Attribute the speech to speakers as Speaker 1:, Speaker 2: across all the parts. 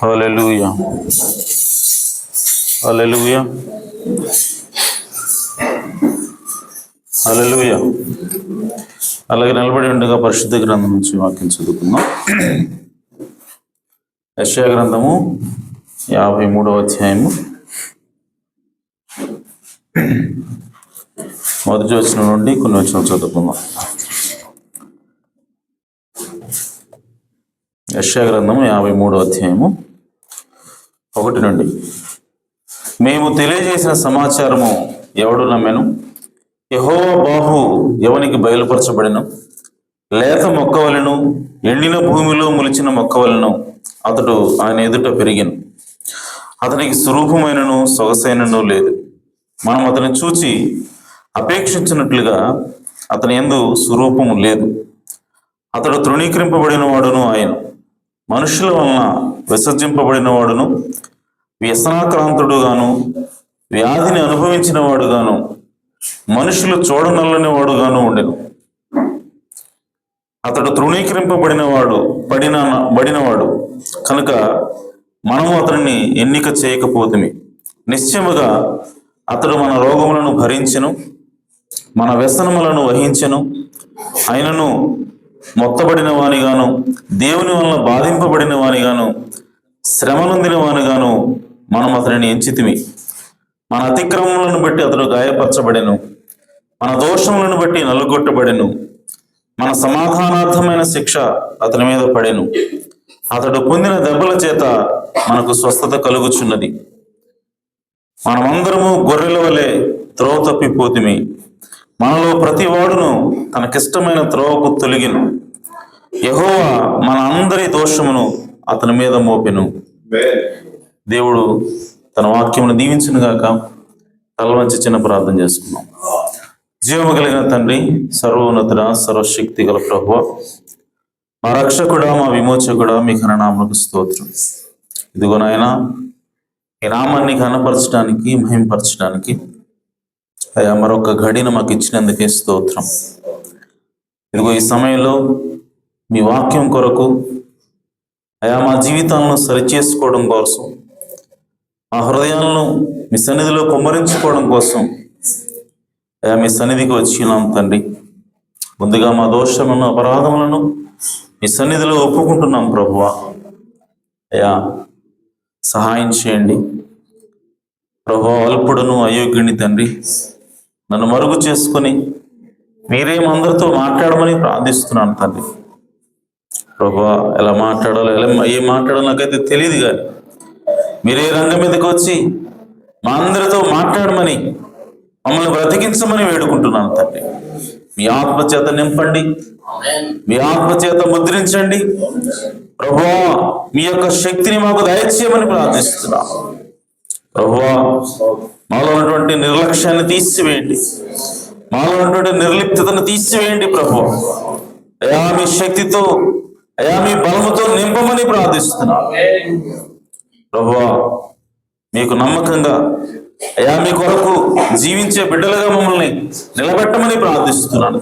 Speaker 1: హల్లెలూయా, హల్లెలూయా, హల్లెలూయా. అలాగే నిలబడి ఉండగా పరిశుద్ధ గ్రంథం నుంచి వాక్యం చదువుకుందాం. యెషయా గ్రంథము 53వ అధ్యాయము మొదటి వచనం నుండి కొన్ని వచనాలు చదువుకుందాం. యెషయా గ్రంథము 53వ అధ్యాయము 1 నుండి. మేము తెలియజేసిన సమాచారము ఎవడు నమ్మెను? యెహోవా బాహు ఎవనికి బయలుపరచబడెను? లేత మొక్క వలెను, ఎండిన భూమిలో మొలిచిన మొక్క వలెను అతడు ఆయన ఎదుట పెరిగెను. అతనికి స్వరూపమైనను సొగసైనను లేదు. మనం అతని చూచి అపేక్షించినట్లుగా అతని యందు స్వరూపము లేదు. అతడు తృణీకరింపబడిన వాడును, ఆయన మనుషుల వలన విసర్జింపబడిన వాడును, వ్యసనాక్రాంతుడుగాను, వ్యాధిని అనుభవించిన వాడుగాను, మనుషులు చూడనల్లని వాడుగాను ఉండెను. అతడు తృణీకరింపబడినవాడు, బడినవాడు కనుక మనము అతనిని ఎన్నిక చేయకపోతుమి. నిశ్చయముగా అతడు మన రోగములను భరించెను, మన వ్యసనములను వహించెను. ఆయనను మొత్తబడిన వానిగాను, దేవుని వలన బాధింపబడిన వానిగాను, శ్రమ నొందిన వానిగాను మనం అతనిని ఎంచితిమి. మన అతిక్రమములను బట్టి అతడు గాయపరచబడెను, మన దోషములను బట్టి నలుగొట్టబడెను. మన సమాధానార్థమైన శిక్ష అతని మీద పడెను. అతడు పొందిన దెబ్బల చేత మనకు స్వస్థత కలుగుచున్నది. మనమందరము గొర్రెల వలె త్రోవ తప్పిపోతిమి. మనలో ప్రతి వాడును తనకిష్టమైన త్రోవకు తొలగిను. యెహోవా మన అందరి దోషమును అతని మీద మోపెను. దేవుడు తన వాక్యమును దీవించును గాక. తల వంచి చిన్న ప్రార్థన చేసుకున్నాం. జీవము కలిగిన తండ్రి, సర్వోన్నతుడ, సర్వశక్తి గల ప్రభువా, మా రక్షకుడా, మా విమోచకుడా, మీ ఘననామమునకు స్తోత్రం. ఇదిగో నాయనా, ఈ నామాన్ని ఘనపరచడానికి, మహింపరచడానికి అయ్యా మరొక గడిన మాకు ఇచ్చినందుకే స్తోత్రం. ఇదిగో ఈ సమయంలో మీ వాక్యం కొరకు అయా మా జీవితాలను సరిచేసుకోవడం కోసం, మా హృదయాలను మీ సన్నిధిలో కుమ్మరించుకోవడం కోసం అయా మీ సన్నిధికి వచ్చినాం తండ్రి. ముందుగా మా దోషములను, అపరాధములను మీ సన్నిధిలో ఒప్పుకుంటున్నాం ప్రభువా. అయా సహాయం చేయండి ప్రభువా. అల్పుడును, అయోగ్యుని తండ్రి, నన్ను మరుగు చేసుకొని మీరేమందరితో మాట్లాడమని ప్రార్థిస్తున్నాను తండ్రి. ప్రభువా, ఎలా మాట్లాడాలో, ఏం మాట్లాడాలో నాకైతే తెలియదు, కానీ మీరే రంగం మీదకి వచ్చి మా అందరితో మాట్లాడమని, మమ్మల్ని బ్రతికించమని వేడుకుంటున్నాను తండ్రి. మీ ఆత్మచేత నింపండి, మీ ఆత్మచేత ముద్రించండి. ప్రభువా మీ యొక్క శక్తిని మాకు దయచేయమని ప్రార్థిస్తున్నాం. ప్రభువా మాలో ఉన్నటువంటి నిర్లక్ష్యాన్ని తీసివేయండి, మాలో ఉన్నటువంటి నిర్లిప్తతను తీసివేయండి. ప్రభువా అయా మీ శక్తితో, అయా మీ బలముతో నింపమని ప్రార్థిస్తున్నాం. ప్రభువా మీకు నమ్మకంగా, అయా మీ కొరకు జీవించే బిడ్డలుగా మమ్మల్ని నిలబెట్టమని ప్రార్థిస్తున్నాను.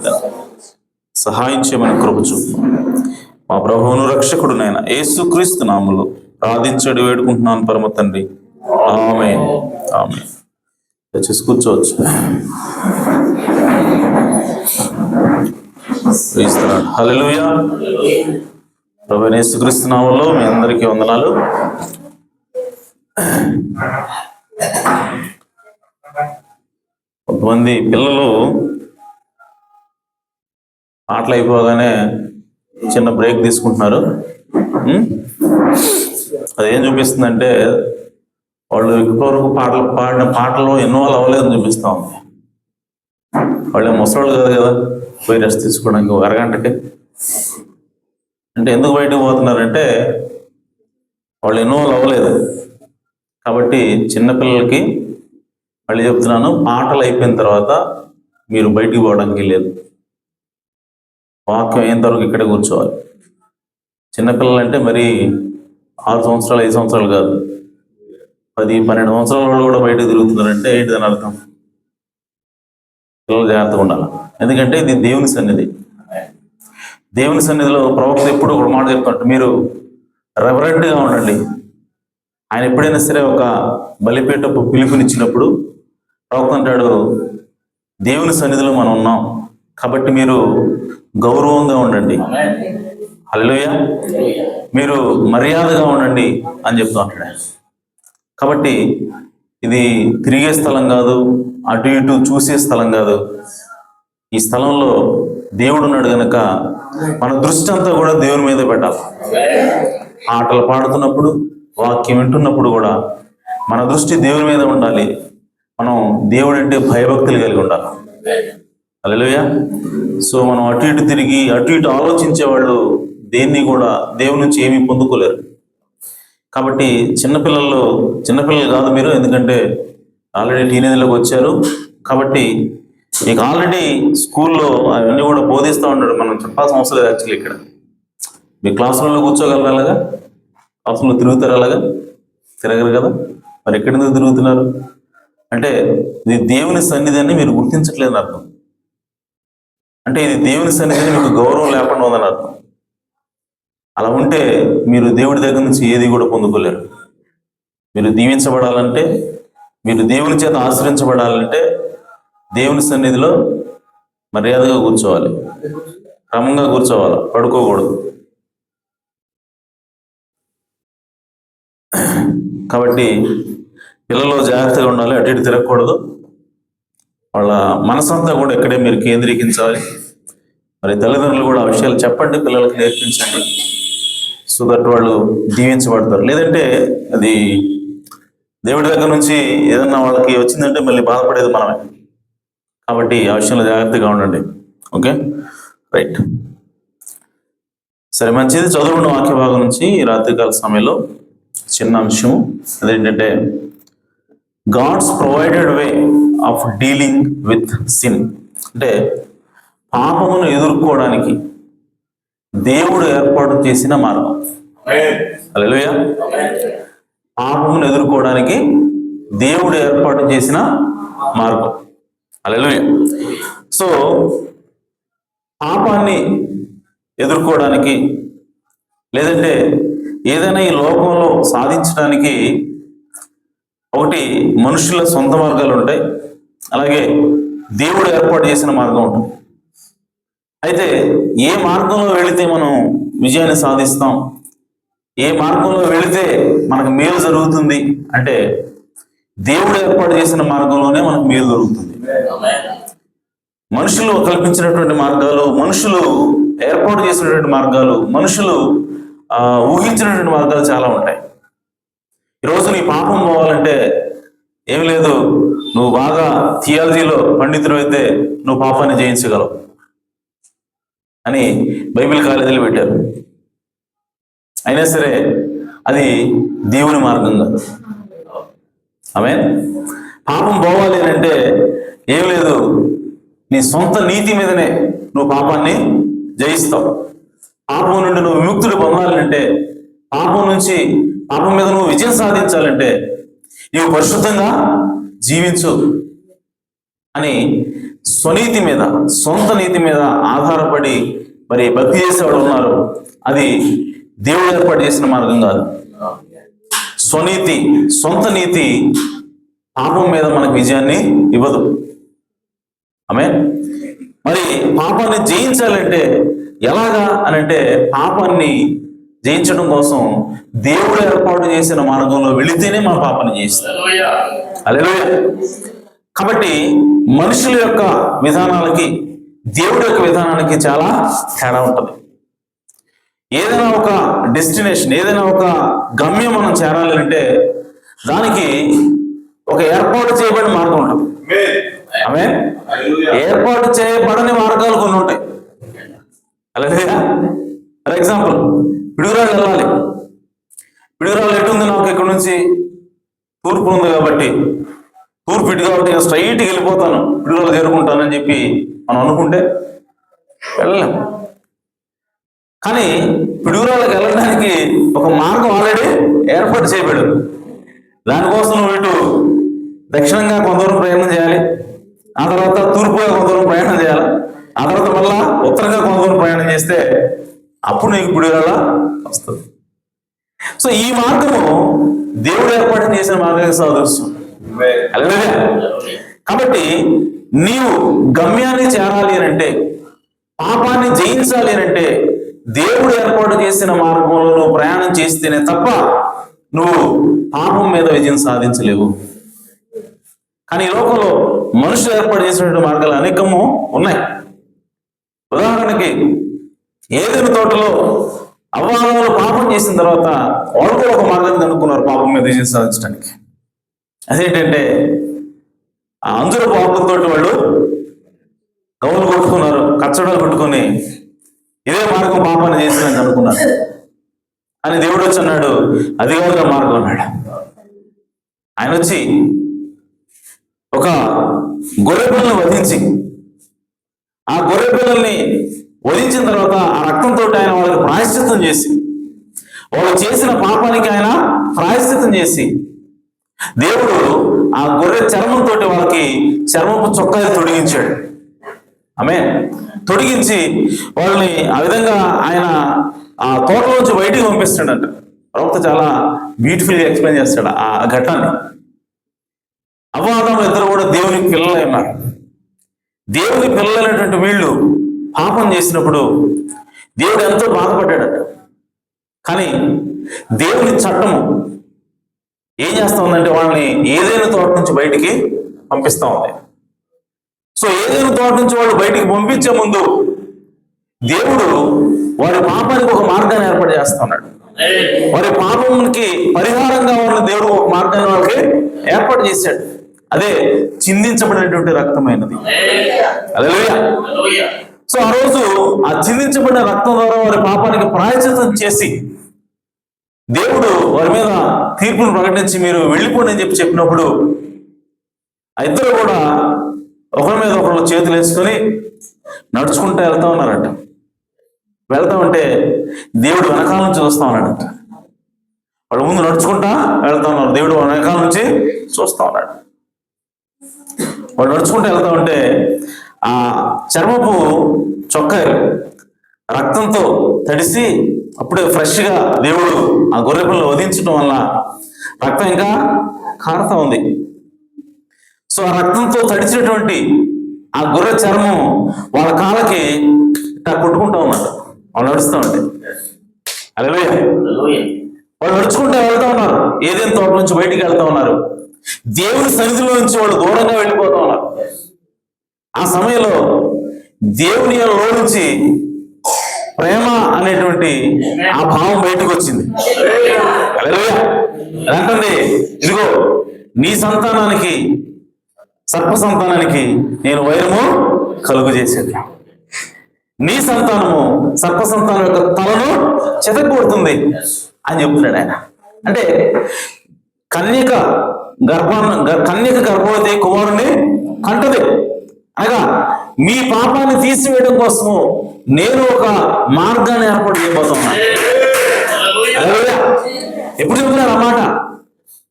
Speaker 1: సహాయం చేయమని కృప చూపు. మా ప్రభువును రక్షకుడునైన యేసుక్రీస్తు నామములో ప్రార్థించడి వేడుకుంటున్నాను పరమ తండ్రి. ఆమేన్. ఆమేన్. దయచేసి కూర్చోవచ్చు. హల్లెలూయా. ప్రభువైన యేసుక్రీస్తు నామములో మీ అందరికీ వందనాలు. కొంతమంది పిల్లలు ఆటలు అయిపోగానే చిన్న బ్రేక్ తీసుకుంటున్నారు. అదేం చూపిస్తుందంటే వాళ్ళు ఇప్పటివరకు పాడిన పాటలు ఇన్వాల్వ్ అవ్వలేదని చూపిస్తా ఉంది. వాళ్ళు ముసలాళ్ళు కాదు కదా పోయి రెస్ట్ తీసుకోవడానికి ఒక అరగంటకి. అంటే ఎందుకు బయటకు పోతున్నారంటే వాళ్ళు ఇన్వాల్వ్ అవ్వలేదు. కాబట్టి చిన్నపిల్లలకి మళ్ళీ చెప్తున్నాను, పాటలు అయిపోయిన తర్వాత మీరు బయటికి పోవడానికి లేదు. వాక్యం అయ్యేంతవరకు ఇక్కడే కూర్చోవాలి. చిన్నపిల్లలు అంటే మరి 6 సంవత్సరాలు 5 సంవత్సరాలు కాదు, 10-12 సంవత్సరాల వాళ్ళు కూడా బయటకు తిరుగుతున్నారంటే ఏంటి దాని అర్థం? పిల్లలు జాగ్రత్తగా ఉండాలి. ఎందుకంటే ఇది దేవుని సన్నిధి. దేవుని సన్నిధిలో ప్రవక్త ఎప్పుడు ఒక మాట చెప్తాడు, మీరు రెవరెంట్గా ఉండండి. ఆయన ఎప్పుడైనా సరే ఒక బలిపీఠపు పిలుపునిచ్చినప్పుడు ప్రవక్త అంటాడు, దేవుని సన్నిధిలో మనం ఉన్నాం కాబట్టి మీరు గౌరవంగా ఉండండి. హల్లెలూయా. మీరు మర్యాదగా ఉండండి అని చెప్తూ ఉంటాడు. కాబట్టి ఇది తిరిగే స్థలం కాదు, అటు ఇటు చూసే స్థలం కాదు. ఈ స్థలంలో దేవుడు ఉన్నాడు కనుక మన దృష్టి అంతా కూడా దేవుని మీద పెట్టాలి. ఆటలు పాడుతున్నప్పుడు, వాక్యం వింటున్నప్పుడు కూడా మన దృష్టి దేవుని మీద ఉండాలి. మనం దేవుడు అంటే భయభక్తులు కలిగి ఉండాలి. హల్లెలూయా. సో మనం అటు ఇటు తిరిగి అటు ఇటు ఆలోచించే వాళ్ళు దేన్ని కూడా దేవుని నుంచి ఏమీ పొందుకోలేరు. కాబట్టి చిన్నపిల్లలు కాదు మీరు, ఎందుకంటే ఆల్రెడీ టీనేజ్లోకి వచ్చారు. కాబట్టి మీకు ఆల్రెడీ స్కూల్లో అవన్నీ కూడా బోధిస్తూ ఉంటాడు. మనం చెప్పాల్సిన అవసరం లేదు. యాక్చువల్లీ ఇక్కడ మీ క్లాస్ రూమ్లో కూర్చోగలరు, అలాగా క్లాస్ రూమ్లో తిరుగుతారు, అలాగా తిరగరు కదా. మరి ఎక్కడెందుకు తిరుగుతున్నారు అంటే ఇది దేవుని సన్నిధి అని మీరు గుర్తించట్లేదని అర్థం. అంటే ఇది దేవుని సన్నిధిని మీకు గౌరవం లేకుండా ఉందని అర్థం. అలా ఉంటే మీరు దేవుడి దగ్గర నుంచి ఏది కూడా పొందుకోలేరు. మీరు దీవించబడాలంటే, మీరు దేవుని చేత ఆశ్రయించబడాలంటే దేవుని సన్నిధిలో మర్యాదగా కూర్చోవాలి, క్రమంగా కూర్చోవాలి, పడుకోకూడదు. కాబట్టి పిల్లలు జాగ్రత్తగా ఉండాలి, అటు ఇటు తిరగకూడదు. వాళ్ళ మనసంతా కూడా ఇక్కడే మీరు కేంద్రీకరించాలి. మరి తల్లిదండ్రులు కూడా ఆ విషయాలు చెప్పండి, పిల్లలకు నేర్పించండి. సో దట్ వాళ్ళు దీవించబడతారు. లేదంటే అది దేవుడి దగ్గర నుంచి ఏదన్నా వాళ్ళకి వచ్చిందంటే మళ్ళీ బాధపడేది మనమే. కాబట్టి ఆ విషయంలో జాగ్రత్తగా ఉండండి. Okay, right. సరే, మంచిది. చదువుకున్న వాక్య భాగం నుంచి రాత్రికాల సమయంలో చిన్న అంశం అదేంటంటే God's provided way of dealing with sin. అంటే పాపమును ఎదుర్కోవడానికి దేవుడు ఏర్పాటు చేసిన మార్గం. హల్లెలూయా. పాపమును ఎదుర్కోవడానికి దేవుడు ఏర్పాటు చేసిన మార్గం. హల్లెలూయా. సో పాపాన్ని ఎదుర్కోవడానికి, లేదంటే ఏదైనా ఈ లోకంలో సాధించడానికి ఒకటి మనుషుల సొంత మార్గాలు ఉంటాయి, అలాగే దేవుడు ఏర్పాటు చేసిన మార్గం ఉంటుంది. అయితే ఏ మార్గంలో వెళితే మనం విజయాన్ని సాధిస్తాం, ఏ మార్గంలో వెళితే మనకు మేలు జరుగుతుంది అంటే దేవుడు ఏర్పాటు చేసిన మార్గంలోనే మనకు మేలు జరుగుతుంది. మనుషులు కల్పించినటువంటి మార్గాలు, మనుషులు ఏర్పాటు చేసినటువంటి మార్గాలు, మనుషులు ఊహించినటువంటి మార్గాలు చాలా ఉంటాయి. ఈరోజు నీ పాపం పోవాలంటే ఏం లేదు, నువ్వు బాగా థియాలజీలో పండితుడు అయితే నువ్వు పాపాన్ని జయించగలవు అని బైబిల్ కాలేజీలు పెట్టారు. అయినా సరే అది దేవుని మార్గం కాదు. ఆమేన్. పాపం పోవాలి అని అంటే ఏం లేదు, నీ సొంత నీతి మీదనే నువ్వు పాపాన్ని జయిస్తావు. పాపం నుండి నువ్వు విముక్తుడు పొందాలంటే, పాపం మీద నువ్వు విజయం సాధించాలంటే నీవు పరిశుద్ధంగా జీవించు అని స్వనీతి మీద, సొంత నీతి మీద ఆధారపడి మరి భక్తి చేసేవాడు ఉన్నారు. అది దేవుడు ఏర్పాటు చేసిన మార్గం కాదు. స్వనీతి, సొంత నీతి పాపం మీద మనకు విజయాన్ని ఇవ్వదు. ఆమేన్. మరి పాపాన్ని జయించాలంటే ఎలాగా అనంటే, పాపాన్ని జయించడం కోసం దేవుడు ఏర్పాటు చేసిన మార్గంలో వెళితేనే మన పాపాన్ని జయిస్తారు. హల్లెలూయా. కాబట్టి మనుషుల యొక్క విధానాలకి దేవుడి యొక్క విధానానికి చాలా తేడా ఉంటుంది. ఏదైనా ఒక డెస్టినేషన్, ఏదైనా ఒక గమ్యం మనం చేరాలి అంటే దానికి ఒక ఏర్పాటు చేయబడిన మార్గం ఉంటుంది. ఆమె ఏర్పాటు చేయబడని మార్గాలు కొన్ని ఉంటాయి. అలాగే ఫర్ ఎగ్జాంపుల్, పిడుగురాళ్ళు వెళ్ళాలి. పిడుగురాళ్ళు ఎటుంది, నాకు ఇక్కడ నుంచి తూర్పు ఉంది కాబట్టి, తూర్పు ఇటు కాబట్టి స్ట్రైట్కి వెళ్ళిపోతాను, పిడుగురాళ్ళు చేరుకుంటానని చెప్పి మనం అనుకుంటే వెళ్ళలేము. కానీ పిడుగురాళ్ళకి వెళ్ళడానికి ఒక మార్గం ఆల్రెడీ ఏర్పాటు చేయబడింది. దానికోసం నువ్వు ఇటు దక్షిణంగా కొంత దూరం ప్రయాణం చేయాలి, ఆ తర్వాత తూర్పుగా కొంత దూరం ప్రయాణం చేయాలి, ఆ తర్వాత మళ్ళా ఉత్తరంగా కొంత దూరం ప్రయాణం చేస్తే అప్పుడు నీకు పిడుగురాళ్ళ వస్తుంది. సో ఈ మార్గము దేవుడు ఏర్పాటు చేసిన మార్గానికి సాదృశ్యం. అలాగే కాబట్టి నీవు గమ్యాన్ని చేరాలి అని అంటే, పాపాన్ని జయించాలి అని అంటే దేవుడు ఏర్పాటు చేసిన మార్గంలో నువ్వు ప్రయాణం చేస్తేనే తప్ప నువ్వు పాపం మీద విజయం సాధించలేవు. కానీ ఈ లోకంలో మనుషులు ఏర్పాటు చేసినటువంటి మార్గాలు అనేకము ఉన్నాయి. ఉదాహరణకి ఏదైనా తోటలో అవ్వాదములు పాపం చేసిన తర్వాత వాళ్ళు కూడా ఒక మార్గాన్ని కనుక్కున్నారు పాపం మీద విజయం సాధించడానికి. అదేంటంటే, ఆ అంజూరపు ఆకులతో వాళ్ళు గౌలు కొట్టుకున్నారు, కచ్చడాలు కొట్టుకొని ఇదే మార్గం పాపాన్ని చేసిందని అనుకున్నారు. అని దేవుడు వచ్చి అన్నాడు, అది కాదుగా మార్గం అన్నాడు. ఆయన వచ్చి ఒక గొర్రె పిల్లల్ని వధించి, ఆ గొర్రె పిల్లల్ని వధించిన తర్వాత ఆ రక్తంతో ఆయన వాళ్ళకి ప్రాయశ్చిత్తం చేసి, వాళ్ళు చేసిన పాపానికి ఆయన ప్రాయశ్చిత్తం చేసి, దేవుడు ఆ గొర్రె చర్మంతో వాళ్ళకి చర్మపు చొక్కాలు తొడిగించాడు. ఆమె తొడిగించి వాళ్ళని ఆ విధంగా ఆయన ఆ తోటలోంచి బయటికి పంపిస్తాడంట. ప్రవక్త చాలా బ్యూటిఫుల్గా ఎక్స్ప్లెయిన్ చేస్తాడు ఆ ఘట్టాన్ని. అవ్వాదములు ఇద్దరు కూడా దేవునికి పిల్లలై ఉన్నారు. దేవుని పిల్లలైనటువంటి వీళ్ళు పాపం చేసినప్పుడు దేవుడు ఎంతో బాధపడ్డాడట. కానీ దేవుని చట్టము ఏం చేస్తా ఉందంటే వాళ్ళని ఏదైనా తోట నుంచి బయటికి పంపిస్తా ఉంది. సో ఏదైనా తోట నుంచి వాళ్ళు బయటికి పంపించే ముందు దేవుడు వారి పాపానికి ఒక మార్గాన్ని ఏర్పాటు చేస్తా ఉన్నాడు. వారి పాపంకి పరిహారంగా ఉన్న దేవుడు ఒక మార్గాన్ని వాళ్ళకి ఏర్పాటు చేశాడు. అదే చిందించబడినటువంటి రక్తమైనది. హల్లెలూయా. సో ఆ రోజు ఆ చిందించబడిన రక్తం ద్వారా వారి పాపానికి ప్రాయశ్చిత్తం చేసి దేవుడు వారి మీద తీర్పును ప్రకటించి మీరు వెళ్ళిపోండి అని చెప్పినప్పుడు ఆ ఇద్దరు కూడా ఒకరి మీద ఒకళ్ళు చేతులు వేసుకొని నడుచుకుంటూ వెళ్తా ఉన్నారట. వెళ్తా ఉంటే దేవుడు వెనకాల నుంచి చూస్తా ఉన్నాడట. వాడు ముందు నడుచుకుంటా వెళ్తా ఉన్నారు, దేవుడు వెనకాల నుంచి చూస్తా ఉన్నాడు. వాడు నడుచుకుంటూ వెళ్తా ఉంటే ఆ చర్మపు చొక్కాలు రక్తంతో తడిసి అప్పుడే ఫ్రెష్గా దేవుడు ఆ గొర్రె పిల్లలు వధించడం వల్ల రక్తం ఇంకా కారుతా ఉంది. సో ఆ రక్తంతో తడిచినటువంటి ఆ గొర్రె చర్మం వాళ్ళ కాళ్ళకి ఇట్లా కొట్టుకుంటా ఉన్నట్టు వాళ్ళు నడుస్తూ ఉంటే. హల్లెలూయా. వాళ్ళు నడుచుకుంటూ వెళ్తా ఉన్నారు, ఏదైనా తోట నుంచి బయటికి వెళ్తా ఉన్నారు. దేవుని సన్నిధిలో నుంచి వాళ్ళు దూరంగా వెళ్ళిపోతా ఉన్నారు. ఆ సమయంలో దేవుని లో నుంచి ప్రేమ అనేటువంటి ఆ భావం బయటకు వచ్చింది. హల్లెలూయా. అంటుంది, ఇదిగో నీ సంతానానికి, సర్ప సంతానానికి నేను వైరము కలుగు చేసేది. నీ సంతానము సర్ప సంతానం యొక్క తలను చెదగొడుతుంది అని చెప్తున్నాడు ఆయన. అంటే కన్యక గర్భవతి కుమారుని కంటది అనగా మీ పాపాన్ని తీసివేయడం కోసము నేను ఒక మార్గాన్ని ఏర్పాటు చేయబోతున్నాను. ఎప్పుడు చెప్తున్నారు అన్నమాట?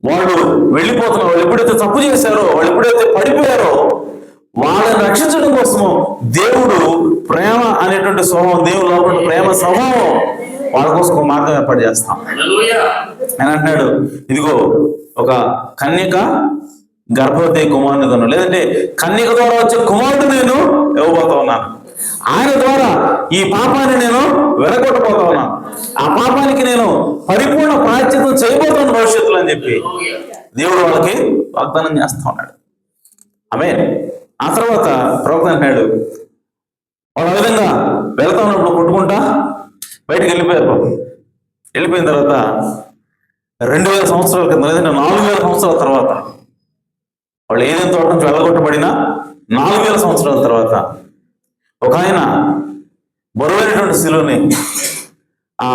Speaker 1: వాళ్ళు వెళ్ళిపోతున్నారు. వాళ్ళు ఎప్పుడైతే తప్పు చేశారో, వాళ్ళు ఎప్పుడైతే పడిపోయారో వాళ్ళని రక్షించడం కోసము దేవుడు ప్రేమ అనేటువంటి స్వభావం, దేవుడు లోపల ప్రేమ స్వభావం వాళ్ళ కోసం ఒక మార్గం ఏర్పాటు చేస్తాం అని అంటున్నాడు. ఇదిగో ఒక కన్యక గర్భవతి కుమారుని కను, లేదంటే కన్యక ద్వారా వచ్చే కుమారుడు నేను ఇవ్వబోతా ఉన్నాను. ఆయన ద్వారా ఈ పాపాన్ని నేను వెలగొట్టబోతా ఉన్నాను. ఆ పాపానికి నేను పరిపూర్ణ ప్రాయశ్చిత్తం చేయబోతాను భవిష్యత్తులో అని చెప్పి దేవుడు వాళ్ళకి వాగ్దానం చేస్తా ఉన్నాడు. ఆమేన్. ఆ తర్వాత ప్రవక్త అంటున్నాడు, వాళ్ళు ఆ విధంగా వెళ్తా ఉన్నప్పుడు కొట్టుకుంటా బయటకు వెళ్ళిపోయారు. వెళ్ళిపోయిన తర్వాత 2000 సంవత్సరాల కింద, లేదంటే 4000 సంవత్సరాల తర్వాత, వాళ్ళు ఏదైనా తోట నుంచి వెళ్ళగొట్టబడిన 4000 సంవత్సరాల తర్వాత ఒక ఆయన బరువైనటువంటి శిలువని ఆ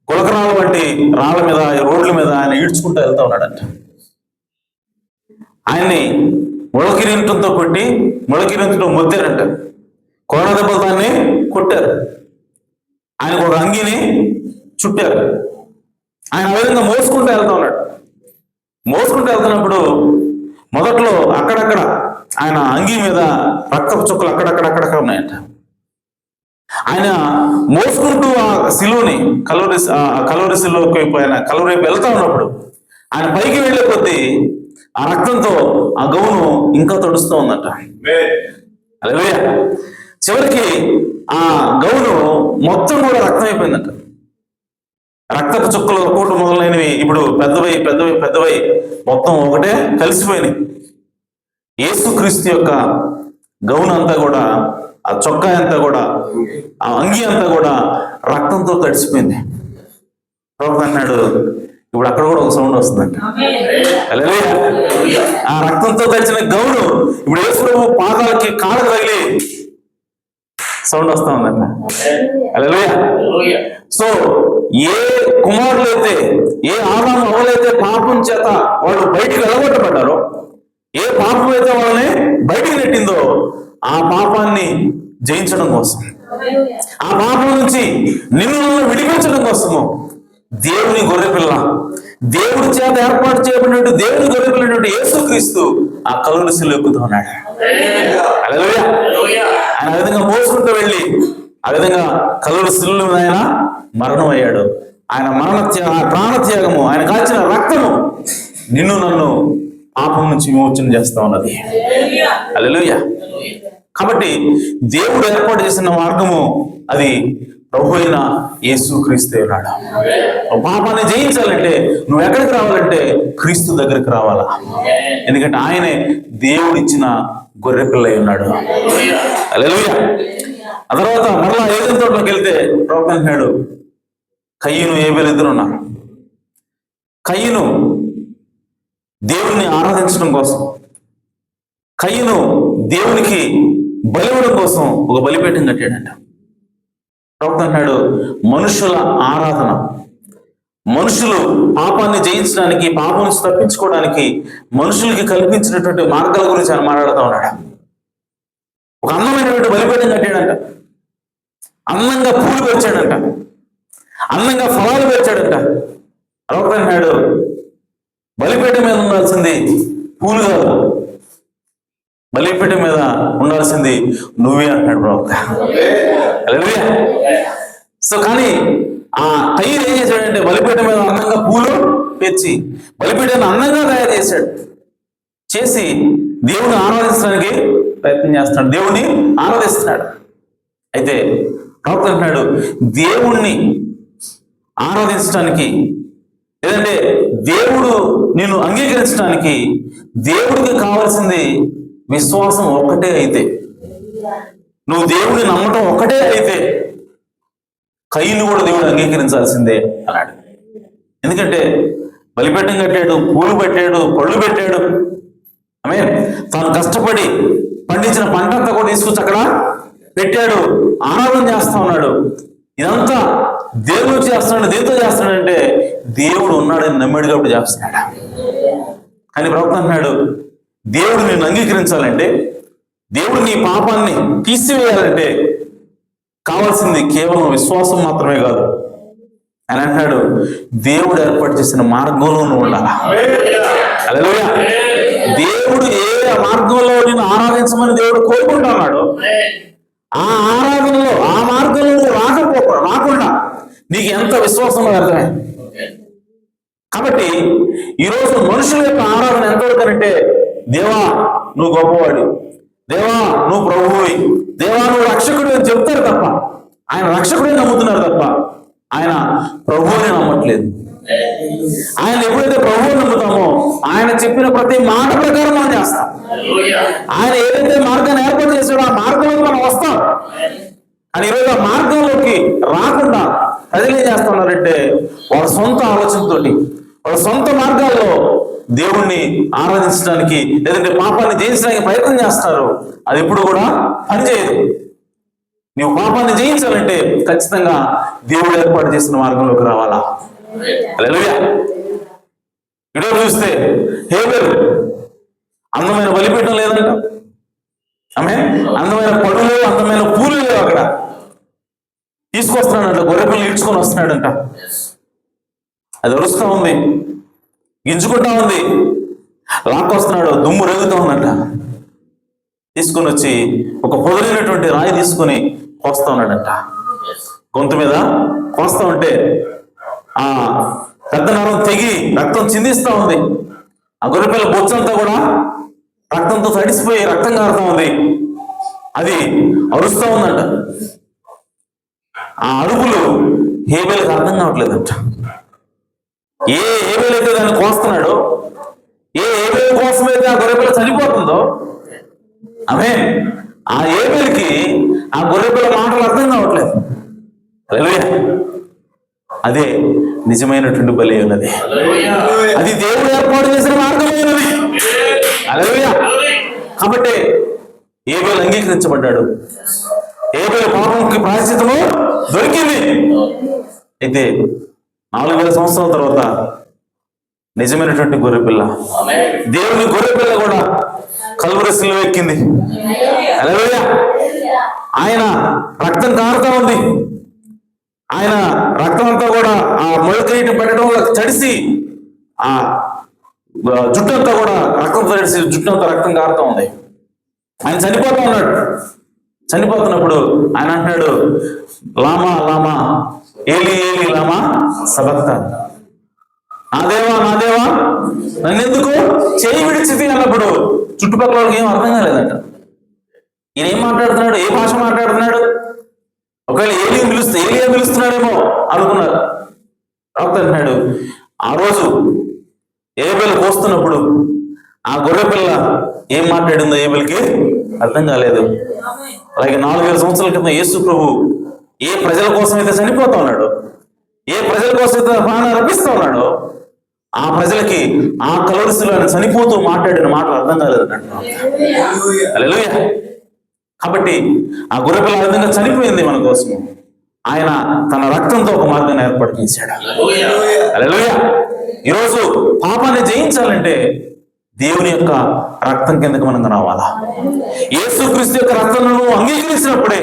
Speaker 1: కులకరాల వంటి రాళ్ళ మీద, రోడ్ల మీద ఆయన ఈడ్చుకుంటూ వెళ్తా ఉన్నాడంట. ఆయన్ని ముళ్ళకిరీటంతో కొట్టి, ముళ్ళకిరీటంతో మొత్తారంట. కోణ దెబ్బలు దాన్ని కొట్టారు. ఆయనకు ఒక అంగిని చుట్టారు. ఆయన ఆ విధంగా మోసుకుంటూ వెళ్తా ఉన్నాడు. మోసుకుంటూ వెళ్తున్నప్పుడు మొదట్లో అక్కడక్కడ ఆయన అంగి మీద రక్తపు చుక్కలు అక్కడక్కడ ఉన్నాయంట. ఆయన మోసుకుంటూ ఆ శిలువని కలవరి శిలువకి ఆయన కలవరి వైపు వెళ్తా ఉన్నప్పుడు ఆయన పైకి వెళ్ళే కొద్దీ ఆ రక్తంతో ఆ గౌను ఇంకా తడుస్తూ ఉందట. అలాగే చివరికి ఆ గౌను మొత్తం కూడా రక్తం అయిపోయిందట. రక్తపు చుక్కలు కోటు మొదలైనవి ఇప్పుడు పెద్దవై మొత్తం ఒకటే కలిసిపోయినాయి. యేసుక్రీస్తు యొక్క గౌను అంతా కూడా, ఆ చొక్కా అంతా కూడా, ఆ అంగి అంతా కూడా రక్తంతో తడిసిపోయింది. ప్రవక్త అన్నాడు, ఇప్పుడు అక్కడ కూడా ఒక సౌండ్ వస్తుందంట. హల్లెలూయా. ఆ రక్తంతో తడిచిన గౌను ఇప్పుడు యేసు ప్రభు పాదాలకి కాళ్ళకు తగిలి సౌండ్ వస్తా ఉందంట. హల్లెలూయా. సో ఏ కుమారులైతే, ఏ ఆదాము అవ్వలైతే పాపం చేత వాళ్ళు బయటికి వెళ్ళగొట్టబడ్డారో, ఏ పాపం అయితే వాళ్ళని బయటికి నెట్టిందో ఆ పాపాన్ని జయించడం కోసం, ఆ పాపం నుంచి నిన్ను విడిపించడం కోసము దేవుని గొర్రెపిల్ల, దేవుడి చేత ఏర్పాటు చేయబడినట్టు దేవుని గొర్రెపిల్లటువంటి యేసుక్రీస్తు ఆ కలువరి శిలువ ఎక్కుతూ ఉన్నాడు. హల్లెలూయా. ఆయన ఆ విధంగా మోసుకుంటూ వెళ్ళి ఆ విధంగా కలువరి శిలువ మీద ఆయన మరణం అయ్యాడు. ఆయన ప్రాణత్యాగము, ఆయన కాల్చిన రక్తము నిన్ను నన్ను పాపం నుంచి విమోచన చేస్తా ఉన్నది. హల్లెలూయా. కాబట్టి దేవుడు ఏర్పాటు చేసిన మార్గము అది ప్రభు అయిన యేసుక్రీస్తు ఉన్నాడు. పాపాన్ని జయించాలంటే నువ్వు ఎక్కడికి రావాలంటే క్రీస్తు దగ్గరికి రావాలా. ఎందుకంటే ఆయనే దేవుడిచ్చిన గొర్రెపిల్ల అయి ఉన్నాడు. హల్లెలూయా. ఆ తర్వాత మరలా ఏదైనా తోటలోకి వెళ్తే ప్రవక్త అంటున్నాడు, కయ్యను హేబెలు ఇద్దరు ఉన్నారు. కయ్యను దేవుణ్ణి ఆరాధించడం కోసం, కయ్యను దేవునికి బలివ్వడం కోసం ఒక బలిపీఠం కట్టాడంట. ప్రవక్త అంటాడు, మనుషుల ఆరాధన, మనుషులు పాపాన్ని జయించడానికి, పాపం నుంచి తప్పించుకోవడానికి మనుషులకి కల్పించినటువంటి మార్గాల గురించి ఆయన మాట్లాడుతూ ఉన్నాడు. ఒక అందమైనటువంటి బలిపీఠం కట్టాడంట. అందంగా పూలు పెంచాడంట, అందంగా ఫలాలు పెంచాడంట. ప్రవక్త అంటాడు, బలిపీఠం మీద ఉండాల్సింది పూలు కాదు, బలిపీఠం మీద ఉండాల్సింది నువ్వే అంటాడు ప్రవక్త. హల్లెలూయా. సో కానీ ఆ కయ్యను ఏం చేశాడంటే బలిపీఠం మీద అందంగా పూలు పెంచి బలిపీఠాన్ని అందంగా తయారు చేశాడు. చేసి దేవుడిని ఆరాధించడానికి ప్రయత్నం చేస్తున్నాడు, దేవుణ్ణి ఆరాధిస్తున్నాడు. అయితే ప్రవక్త అంటున్నాడు, దేవుణ్ణి ఆరాధించడానికి, లేదంటే దేవుడు నిన్ను అంగీకరించడానికి దేవుడికి కావాల్సింది విశ్వాసం ఒక్కటే అయితే, నువ్వు దేవుడిని నమ్మటం ఒక్కటే అయితే కయ్యను కూడా దేవుడు అంగీకరించాల్సిందే అన్నాడు. ఎందుకంటే బలిపీఠం కట్టాడు, పూలు పెట్టాడు, పళ్ళు పెట్టాడు. తాను కష్టపడి పండించిన పంట అంతా కూడా తీసుకొచ్చి అక్కడ పెట్టాడు. ఆరాధన చేస్తా ఉన్నాడు. ఇదంతా దేవుడు చేస్తున్నాడు. దేంతో చేస్తున్నాడంటే దేవుడు ఉన్నాడని నమ్మాడు కాబట్టి చేస్తున్నాడు. కానీ ప్రవక్త అంటున్నాడు, దేవుడు నిన్ను అంగీకరించాలంటే, దేవుడు నీ పాపాన్ని తీసివేయాలంటే కావాల్సింది కేవలం విశ్వాసం మాత్రమే కాదు. అని అంటాడు, దేవుడు ఏర్పాటు చేసిన మార్గంలో నువ్వు ఉండాలా. హల్లెలూయా. దేవుడు ఏ మార్గంలో నిన్ను ఆరాధించమని దేవుడు కోరుకుంటున్నాడు, ఆ ఆరాధనలో ఆ మార్గంలో నువ్వు రాకుండా నీకు ఎంత విశ్వాసంలో అర్థమే. కాబట్టి ఈరోజు మనుషుల యొక్క ఆరాధన ఎంతవరకు అంటే, దేవా నువ్వు గొప్పవాడు, దేవా నువ్వు ప్రభువువి, దేవా నువ్వు రక్షకుడు అని చెప్తారు తప్ప, ఆయన రక్షకుడే నమ్ముతున్నారు తప్ప ఆయన ప్రభువుని నమ్మట్లేదు. ఆయన ఎప్పుడైతే ప్రభువుని నమ్ముతామో ఆయన చెప్పిన ప్రతి మాట ప్రకారం మనం చేస్తాం. ఆయన ఏదైతే మార్గాన్ని ఏర్పాటు చేశాడో ఆ మార్గంలో మనం వస్తాం. అని ఈరోజు ఆ మార్గంలోకి రాకుండా ప్రజలు ఏం చేస్తున్నారంటే వాళ్ళ సొంత ఆలోచనతోటి వాళ్ళ సొంత మార్గాల్లో దేవుణ్ణి ఆరాధించడానికి లేదంటే పాపాన్ని జయించడానికి ప్రయత్నం చేస్తారు. అది ఎప్పుడు కూడా పనిచేయదు. నీవు పాపాన్ని జయించాలంటే ఖచ్చితంగా దేవుడు ఏర్పాటు చేసిన మార్గంలోకి రావాలా. హల్లెలూయా. వీడియో చూస్తే హేబెల్ అందమైన బలిపీఠం లేదంట, అందమైన పడులు అందమైన పూలు లేవు అక్కడ. తీసుకొస్తున్నాడంట, గొర్రెపిల్లని ఈడ్చుకొని వస్తున్నాడంట. అది ఒరుస్తూ ఉంది, గింజుకుంటా ఉంది, లాక్కొస్తున్నాడు, దుమ్ము రేగుతూ ఉందంట. తీసుకొని వచ్చి ఒక పొదలైనటువంటి రాయి తీసుకొని కోస్తా ఉన్నాడంట. గొంతు మీద కోస్తా ఉంటే ఆ పెద్ద నరం తెగి రక్తం చిందిస్తా ఉంది. ఆ గొర్రెపిల్ల బొచ్చంతా కూడా రక్తంతో తడిసిపోయి రక్తం కారుతా ఉంది. అది అరుస్తూ ఉందంట. ఆ అరుపులు హేబెల్కి అర్థం కావట్లేదంట. ఏ హేబెల్ అయితే దాన్ని కోస్తున్నాడో, ఏ హేబెల్ కోసమైతే ఆ గొర్రెపిల్ల చనిపోతుందో ఆ హేబెల్కి ఆ గొర్రెపిల్ల మాటలు అర్థం కావట్లేదు. హల్లెలూయా. అదే నిజమైనటువంటి బలి ఉన్నది. అది దేవుడు ఏర్పాటు చేసిన మార్గమైనది. హల్లెలూయా. కాబట్టి హేబెల్ అంగీకరించబడ్డాడు. హేబెల్ పాపంకి ప్రాయశ్చిత్తము దొరికింది. అయితే 4000 సంవత్సరాల తర్వాత నిజమైనటువంటి గొర్రెపిల్ల, దేవుని గొర్రెపిల్ల కూడా కల్వరి శిలువ ఎక్కింది. హల్లెలూయా. ఆయన రక్తం కారుతా ఉంది. ఆయన రక్తం అంతా కూడా ఆ మొలకైన పెట్టడం వల్ల తడిసి ఆ జుట్టంతా కూడా రక్తంతో తడిసి జుట్టంతా రక్తం కారుతా ఉంది. ఆయన చనిపోతా ఉన్నాడు. చనిపోతున్నప్పుడు ఆయన అంటున్నాడు, లామా లామా ఏలి ఏలి లామా సబక్తాని, నా దేవా నన్నెందుకు చేయి విడిచితి అన్నప్పుడు చుట్టుపక్కల వాళ్ళకి ఏం అర్థం కాలేదంట. ఈయన ఏం మాట్లాడుతున్నాడు, ఏ భాష మాట్లాడుతున్నాడు, ఒకవేళ ఏలియా పిలుస్తున్నాడేమో అనుకున్నారు. ప్రవక్త అంటున్నాడు, ఆ రోజు హేబెల్ కోస్తున్నప్పుడు ఆ గొర్రెపిల్ల ఏం మాట్లాడిందో హేబెల్కి అర్థం కాలేదు. అలాగే 4000 సంవత్సరాల క్రితం యేసు ప్రభు ఏ ప్రజల కోసం అయితే చనిపోతా ఉన్నాడో, ఏ ప్రజల కోసం అయితే ప్రాణాలు అర్పిస్తా ఉన్నాడో, ఆ ప్రజలకి ఆ కల్వరిశిలో ఆయన చనిపోతూ మాట్లాడిన మాటలు అర్థం కాలేదన్నట్టు. హల్లెలూయా. కాబట్టి ఆ గొర్రెపిల్ల ఆ విధంగా చనిపోయింది మన కోసం. ఆయన తన రక్తంతో ఒక మార్గాన్ని ఏర్పాటు చేశాడు. హల్లెలూయా. ఈరోజు పాపాన్ని జయించాలంటే దేవుని యొక్క రక్తం కిందకి మనం రావాలా. యేసుక్రీస్తు యొక్క రక్తం నువ్వు అంగీకరించినప్పుడే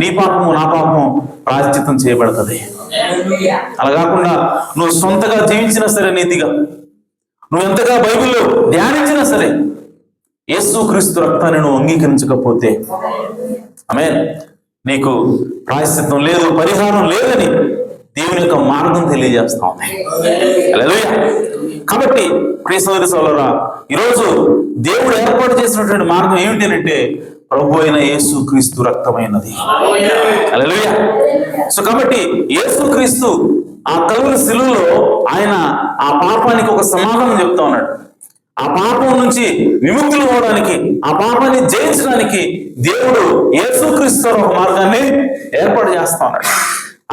Speaker 1: నీ పాపము నా పాపము ప్రాయశ్చిత్తం చేయబడుతుంది. అలా కాకుండా నువ్వు సొంతగా జీవించినా సరే, నీతిగా నువ్వు ఎంతగా బైబిల్లో ధ్యానించినా సరే, యేసుక్రీస్తు రక్తాన్ని నువ్వు అంగీకరించకపోతే ఆమేన్, నీకు ప్రాయశ్చిత్తం లేదు, పరిహారం లేదని దేవుని యొక్క మార్గం తెలియజేస్తా ఉంది. హల్లెలూయా. కాబట్టి ప్రియ సోదరి సోదరులారా, ఈరోజు దేవుడు ఏర్పాటు చేసినటువంటి మార్గం ఏమిటి అంటే ప్రభు అయిన యేసుక్రీస్తు రక్తమైనది. హల్లెలూయా. సో కాబట్టి యేసుక్రీస్తు ఆ కల్వరి శిలువలో ఆయన ఆ పాపానికి ఒక సమాధానం చెప్తా ఉన్నాడు. ఆ పాపం నుంచి విముక్తులు అవడానికి, ఆ పాపాన్ని జయించడానికి దేవుడు యేసుక్రీస్తు ఒక మార్గాన్ని ఏర్పాటు చేస్తా ఉన్నాడు.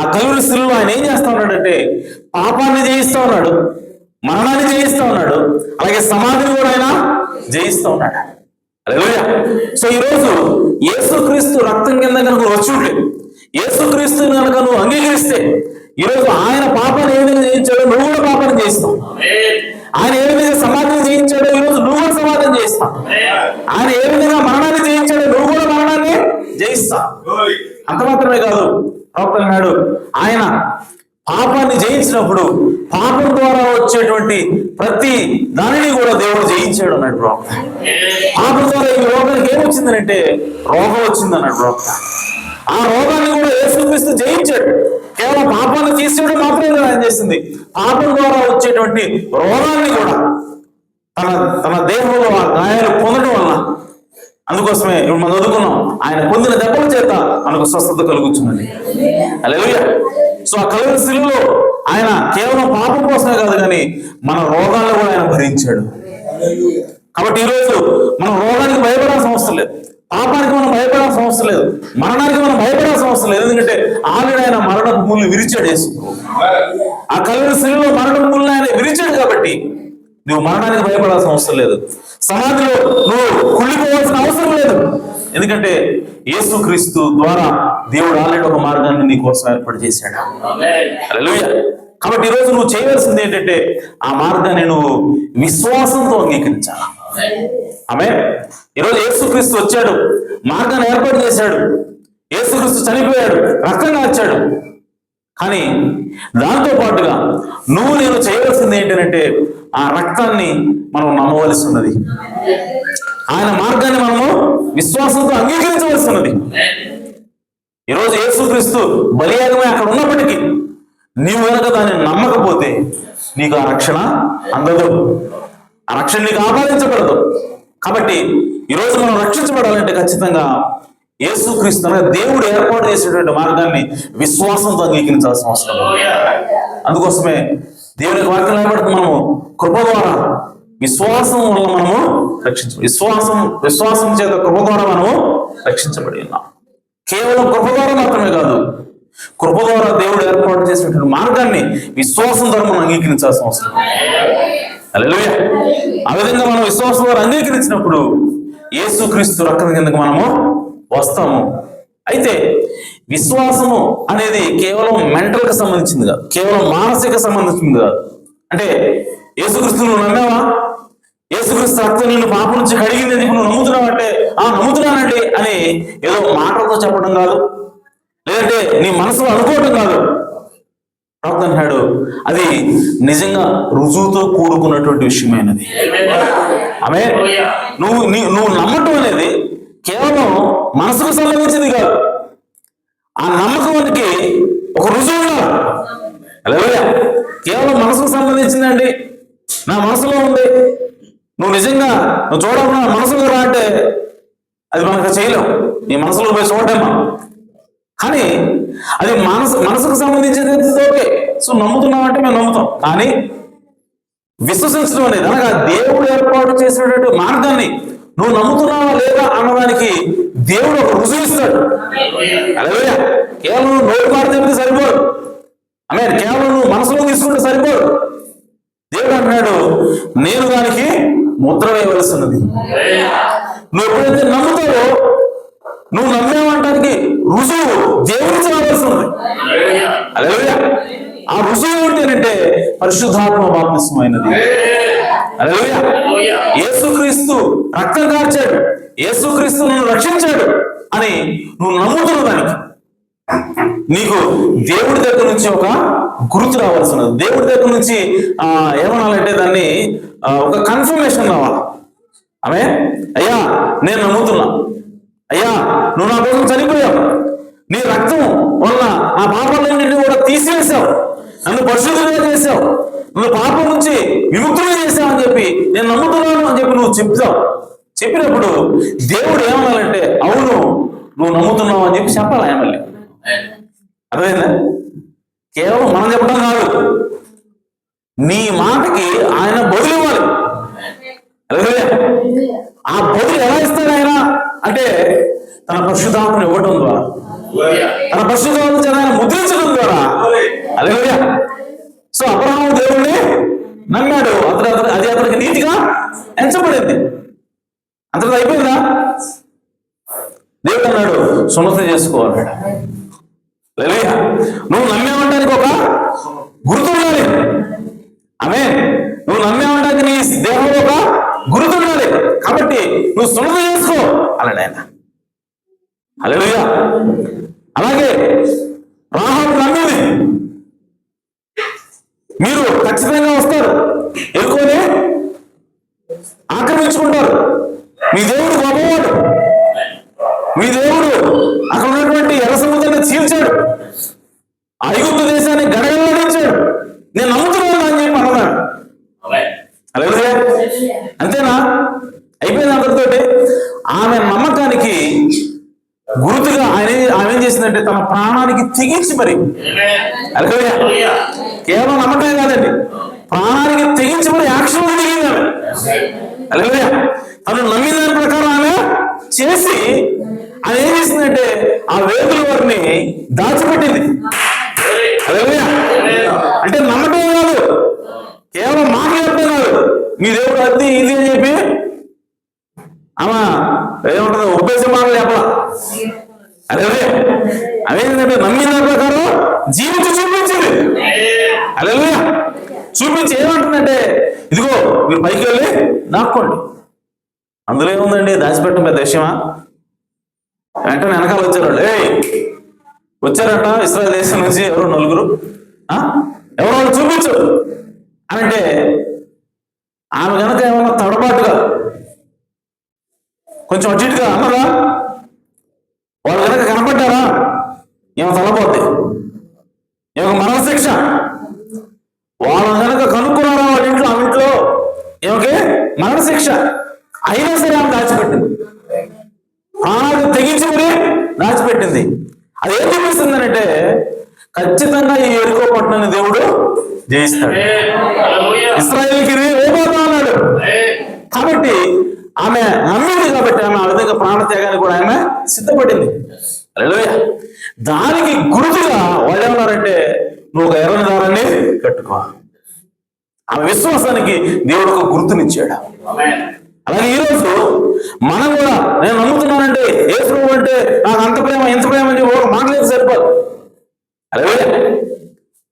Speaker 1: ఆ కల్వరి శిలువలో ఆయన ఏం చేస్తా ఉన్నాడంటే పాపాన్ని జయిస్తా ఉన్నాడు, మరణాన్ని జయిస్తా ఉన్నాడు, అలాగే సమాధిని కూడా ఆయన జయిస్తా ఉన్నాడు. హల్లెలూయా. సో ఈరోజు యేసుక్రీస్తు రక్తం కింద కనుక వచ్చి ఉంటే, యేసుక్రీస్తుని కనుక నువ్వు అంగీకరిస్తే, ఈరోజు ఆయన పాపాన్ని ఏ విధంగా చేయించాడో నువ్వు కూడా పాపాన్ని చేస్తావు. ఆయన ఏ విధంగా సమాధిని జయించాడో ఈరోజు నువ్వు కూడా సమాధిని చేస్తావు. ఆయన ఏ విధంగా మరణాన్ని జయించాడో నువ్వు కూడా మరణాన్ని జయిస్తావు. అంత మాత్రమే కాదు, ప్రవక్త అన్నాడు ఆయన పాపాన్ని జయించినప్పుడు పాపం ద్వారా వచ్చేటువంటి ప్రతి దానిని కూడా దేవుడు జయించాడు అన్నాడు ప్రవక్త. పాపం ద్వారా ఈ రోగానికి ఏమొచ్చిందనంటే రోగం వచ్చింది అన్నాడు ప్రవక్త. ఆ రోగాన్ని కూడా యేసుక్రీస్తు జయించాడు. కేవలం పాపాన్ని తీసేయడం మాత్రమే ఆయన చేసింది, పాపం ద్వారా వచ్చేటువంటి రోగాన్ని కూడా తన దేహంలో ఆ గాయాలు పొందడం వల్ల, అందుకోసమే ఇప్పుడు మనం చదువుకున్నాం, ఆయన పొందిన దెబ్బల చేత మనకు స్వస్థత కలుగుతున్నది. హల్లెలూయా. సో ఆ కలుగుని శిలువలో ఆయన కేవలం పాపం కోసమే కాదు కానీ మన రోగాలను కూడా ఆయన భరించాడు. కాబట్టి ఈరోజు మనం రోగానికి భయపడాల్సిన అవసరం లేదు, పాపానికి మనం భయపడాల్సిన అవసరం లేదు, మరణానికి మనం భయపడాల్సిన అవసరం లేదు. ఎందుకంటే ఆల్రెడీ ఆయన మరణపు ముళ్ళు విరిచాడు. యేసు ఆ కలుగుని శిలువలో మరణపు ముళ్ళు ఆయన విరిచాడు కాబట్టి నువ్వు మరణానికి భయపడాల్సిన అవసరం లేదు, సమాధిలో నువ్వు కుళ్ళిపోవాల్సిన అవసరం లేదు. ఎందుకంటే యేసుక్రీస్తు ద్వారా దేవుడు ఆల్రెడీ ఒక మార్గాన్ని నీ కోసం ఏర్పాటు చేశాడు. హల్లెలూయా. కాబట్టి ఈరోజు నువ్వు చేయవలసింది ఏంటంటే ఆ మార్గాన్ని నువ్వు విశ్వాసంతో అంగీకరించాలి. ఆమేన్. ఈరోజు యేసుక్రీస్తు వచ్చాడు, మార్గాన్ని ఏర్పాటు చేశాడు, యేసుక్రీస్తు చనిపోయాడు, రక్తం కార్చాడు. కానీ దాంతో పాటుగా నువ్వు నేను చేయవలసింది ఏంటంటే ఆ రక్తాన్ని మనం నమ్మవలసి ఉన్నది, ఆయన మార్గాన్ని మనము విశ్వాసంతో అంగీకరించవలసి ఉన్నది. ఈరోజు యేసుక్రీస్తు బలియాగమే అక్కడ ఉన్నప్పటికీ నీవు కనుక దాన్ని నమ్మకపోతే నీకు ఆ రక్షణ అందదు, ఆ రక్షణ నీకు ఆపాదించబడదు. కాబట్టి ఈరోజు మనం రక్షించబడాలంటే ఖచ్చితంగా యేసుక్రీస్తు అనగా దేవుడు ఏర్పాటు చేసేటువంటి మార్గాన్ని విశ్వాసంతో అంగీకరించాల్సిన అవసరం. అందుకోసమే దేవుని వాక్యం నిలబడుతూ మనము కృప ద్వారా విశ్వాసం వల్ల మనము విశ్వాసం చేత కృప ద్వారా మనము రక్షించబడి ఉన్నాం. కేవలం కృప ద్వారా మాత్రమే కాదు, కృప ద్వారా దేవుడు ఏర్పాటు చేసినటువంటి మార్గాన్ని విశ్వాసం ద్వారా మనం అంగీకరించాల్సిన అవసరం. హల్లెలూయా. ఆ విధంగా మనం విశ్వాసం ద్వారా అంగీకరించినప్పుడు యేసుక్రీస్తు రక్తం కిందకు మనము వస్తాము. అయితే విశ్వాసము అనేది కేవలం మెంటల్ కి సంబంధించింది కాదు, కేవలం మానసిక సంబంధించింది కాదు. అంటే యేసుక్రీస్తు నువ్వు నమ్మావా, యేసుక్రీస్తు రక్తం నిన్ను పాపం నుంచి కడిగింది నువ్వు నమ్ముతున్నావు అంటే నమ్ముతున్నానండి అని ఏదో మాటలతో చెప్పడం కాదు, లేదంటే నీ మనసులో అనుకోవడం కాదు. ప్రవక్త అంటాడు అది నిజంగా రుజువుతో కూడుకున్నటువంటి విషయమైనది. ఆమె నువ్వు నమ్మటం అనేది కేవలం మనసుకు సంబంధించింది కాదు, ఆ నమ్మకానికి ఒక రుజువు ఉండాలి. హల్లెలూయా. కేవలం మనసుకు సంబంధించిందండి, నా మనసులో ఉంది, నువ్వు నిజంగా నువ్వు చూడకుండా మనసులో రా అంటే అది మనకు చేయలేం, నీ మనసులో పోయి చూడటమా. కానీ అది మనసుకు సంబంధించింది ఓకే, సో నమ్ముతున్నావు అంటే మేము నమ్ముతాం. కానీ విశ్వసించడం అనేది అనగా దేవుడు ఏర్పాటు చేసినటువంటి మార్గాన్ని నువ్వు నమ్ముతున్నావా లేదా అన్నదానికి దేవుడు ఒక రుజువు ఇస్తాడు. హల్లెలూయా. కేవలం నువ్వు నోటి మాట చెప్తే సరిపోదు, కేవలం నువ్వు మనసులో తీసుకుంటే సరిపోదు. దేవుడు అంటున్నాడు నేను దానికి ముద్ర వేయవలసి ఉన్నది. నువ్వు ఎప్పుడైతే నమ్ముతావో నువ్వు నమ్మేమంటానికి రుజువు దేవుడికి రావాల్సి ఉంది. హల్లెలూయా. ఆ రుజువు ఏంటంటే పరిశుద్ధాత్మ బాప్తిస్మమైనది. హల్లెలూయా. యేసుక్రీస్తు రక్తం కార్చాడు, యేసుక్రీస్తు నిన్ను రక్షించాడు అని నువ్వు నమ్ముతున్న దానికి నీకు దేవుడి దగ్గర నుంచి ఒక గుర్తు రావాల్సి ఉన్నది. దేవుడి దగ్గర నుంచి ఏమనాలంటే దాన్ని ఒక కన్ఫర్మేషన్ రావాలి. అయ్యా నేను నమ్ముతున్నా, అయ్యా నువ్వు నా కోసం చనిపోయావు, నీ రక్తం వల్ల నా పాపాలన్నింటినీ కూడా తీసివేశావు, నన్ను పరిశుద్ధంగా చేశావు, నువ్వు పాపం నుంచి విముక్తులు చేశావు అని చెప్పి నేను నమ్ముతున్నాను అని చెప్పి నువ్వు చెప్తావు. చెప్పినప్పుడు దేవుడు ఏమనాలంటే అవును నువ్వు నమ్ముతున్నావు అని చెప్పి చెప్పాలి. ఆయన మళ్ళీ అర్థమైందా? కేవలం మనం చెప్పడం కాదు, నీ మాటకి ఆయన బదులు ఇవ్వాలి. ఆ బదులు ఎలా ఇస్తాడు ఆయన అంటే తన పరిశుద్ధాత్మను ఇవ్వడం ద్వారా, తన పరిశుద్ధాత్మ చేత ఆయన ముద్రించడం ద్వారా. హల్లెలూయా. సో అబ్రహాము దేవుణ్ణి నమ్మాడు, అది అతనికి నీతిగా ఎంచబడింది. అంతటి అయిపోయిందా? దేవుడు అన్నాడు సున్నతి చేసుకోవాలన్నాడు. హల్లెలూయా. నువ్వు నమ్మేవడానికి ఒక గుర్తు ఉండాలి. ఆమె నువ్వు నమ్మేవడానికి నీ దేహంలో ఒక గుర్తు ఉండాలి. కాబట్టి నువ్వు సున్నతి చేసుకో అన్నాడు ఆయన. హల్లెలూయా. అలాగే రాహాబు నమ్మింది. మీరు ఖచ్చితంగా వస్తారు, ఎక్కువనే ఆక్రమించుకుంటారు. మీ దేవుడు గొప్పవాడు, మీ దేవుడు అక్కడ ఉన్నటువంటి ఎర్ర సముద్రాన్ని చీల్చాడు, ఐగుప్తు దేశాన్ని గడగడలాడించాడు, నేను నమ్ముతున్నాను అని చెప్పి అన్నాడు. అలాగే అంతేనా? అయిపోయింది అందరితోటి. ఆమె నమ్మకానికి గుర్తుగా ఆమె ఏం చేసిందంటే తన ప్రాణానికి తెగించి మరి, అలాగే కేవలం నమ్మకం కాదండి, ప్రాణానికి తెగించి మరి యాక్షన్ దిగింది ఆమె. అలాగే తను నమ్మిన దాని ప్రకారం ఆమె చేసి ఆమె ఏం చేసిందంటే ఆ వేగుల వారిని దాచిపెట్టింది. అలాగే అంటే నమ్మటం కాదు, కేవలం మాట చెప్పడం కాదు, మీ దేవుడు అది ఇది అని చెప్పి ఆమె ఏమంటారు ఉపదేశ మాటలు చెప్పాల. అదే అదేంటంటే నమ్మిన ప్రకారం జీవించి చూపించింది. అదే చూపించి ఏమంటుందంటే ఇదిగో మీరు పైకి వెళ్ళి నాక్కోండి. అందులో ఏముందండి, దాచిపెట్టడం పెద్ద విషయమా? వెంటనే వెనకాల వచ్చారు. వచ్చారట ఇశ్రాయేలు దేశం నుంచి ఎవరో నలుగురు, ఎవరో చూపించు అంటే ఆమె కనుక ఏమన్నా తడబాటుగా కొంచెం అటు ఇటుగా అన్నదా, వాళ్ళు కనుక కనపడ్డారా ఏమో తలపోద్ది, ఏమో మరణశిక్ష. వాళ్ళు కనుక కనుక్కున్నారా వాళ్ళ ఇంట్లో, ఆ ఇంట్లో ఏమకే మరణశిక్ష. అయినా సరే ఆమె దాచిపెట్టింది, ప్రాణాలు తెగించి కూడా దాచిపెట్టింది. అది ఏం చూపిస్తుందనంటే ఖచ్చితంగా ఈ ఎరుకో పట్టణాన్ని దేవుడు జయిస్తాడు, ఇశ్రాయేలుకి వేయబోతా అన్నాడు. కాబట్టి ఆమె నమ్మింది, కాబట్టి ఆమె ఆ విధంగా ప్రాణత్యాగానికి కూడా ఆమె సిద్ధపడింది. హల్లెలూయా. దానికి గుర్తుగా వాళ్ళు ఏమన్నారంటే నువ్వు ఒక ఎర్రని దారాన్ని కట్టుకో. ఆమె విశ్వాసానికి దేవుడు ఒక గుర్తునిచ్చాడు. అలాగే ఈరోజు మనం కూడా నేను నమ్ముతున్నానంటే యేసు అంటే నాకు అంత ప్రేమ ఎంత ప్రేమ అని చెప్పి మాటలేదు సరిపోదు. అలాగే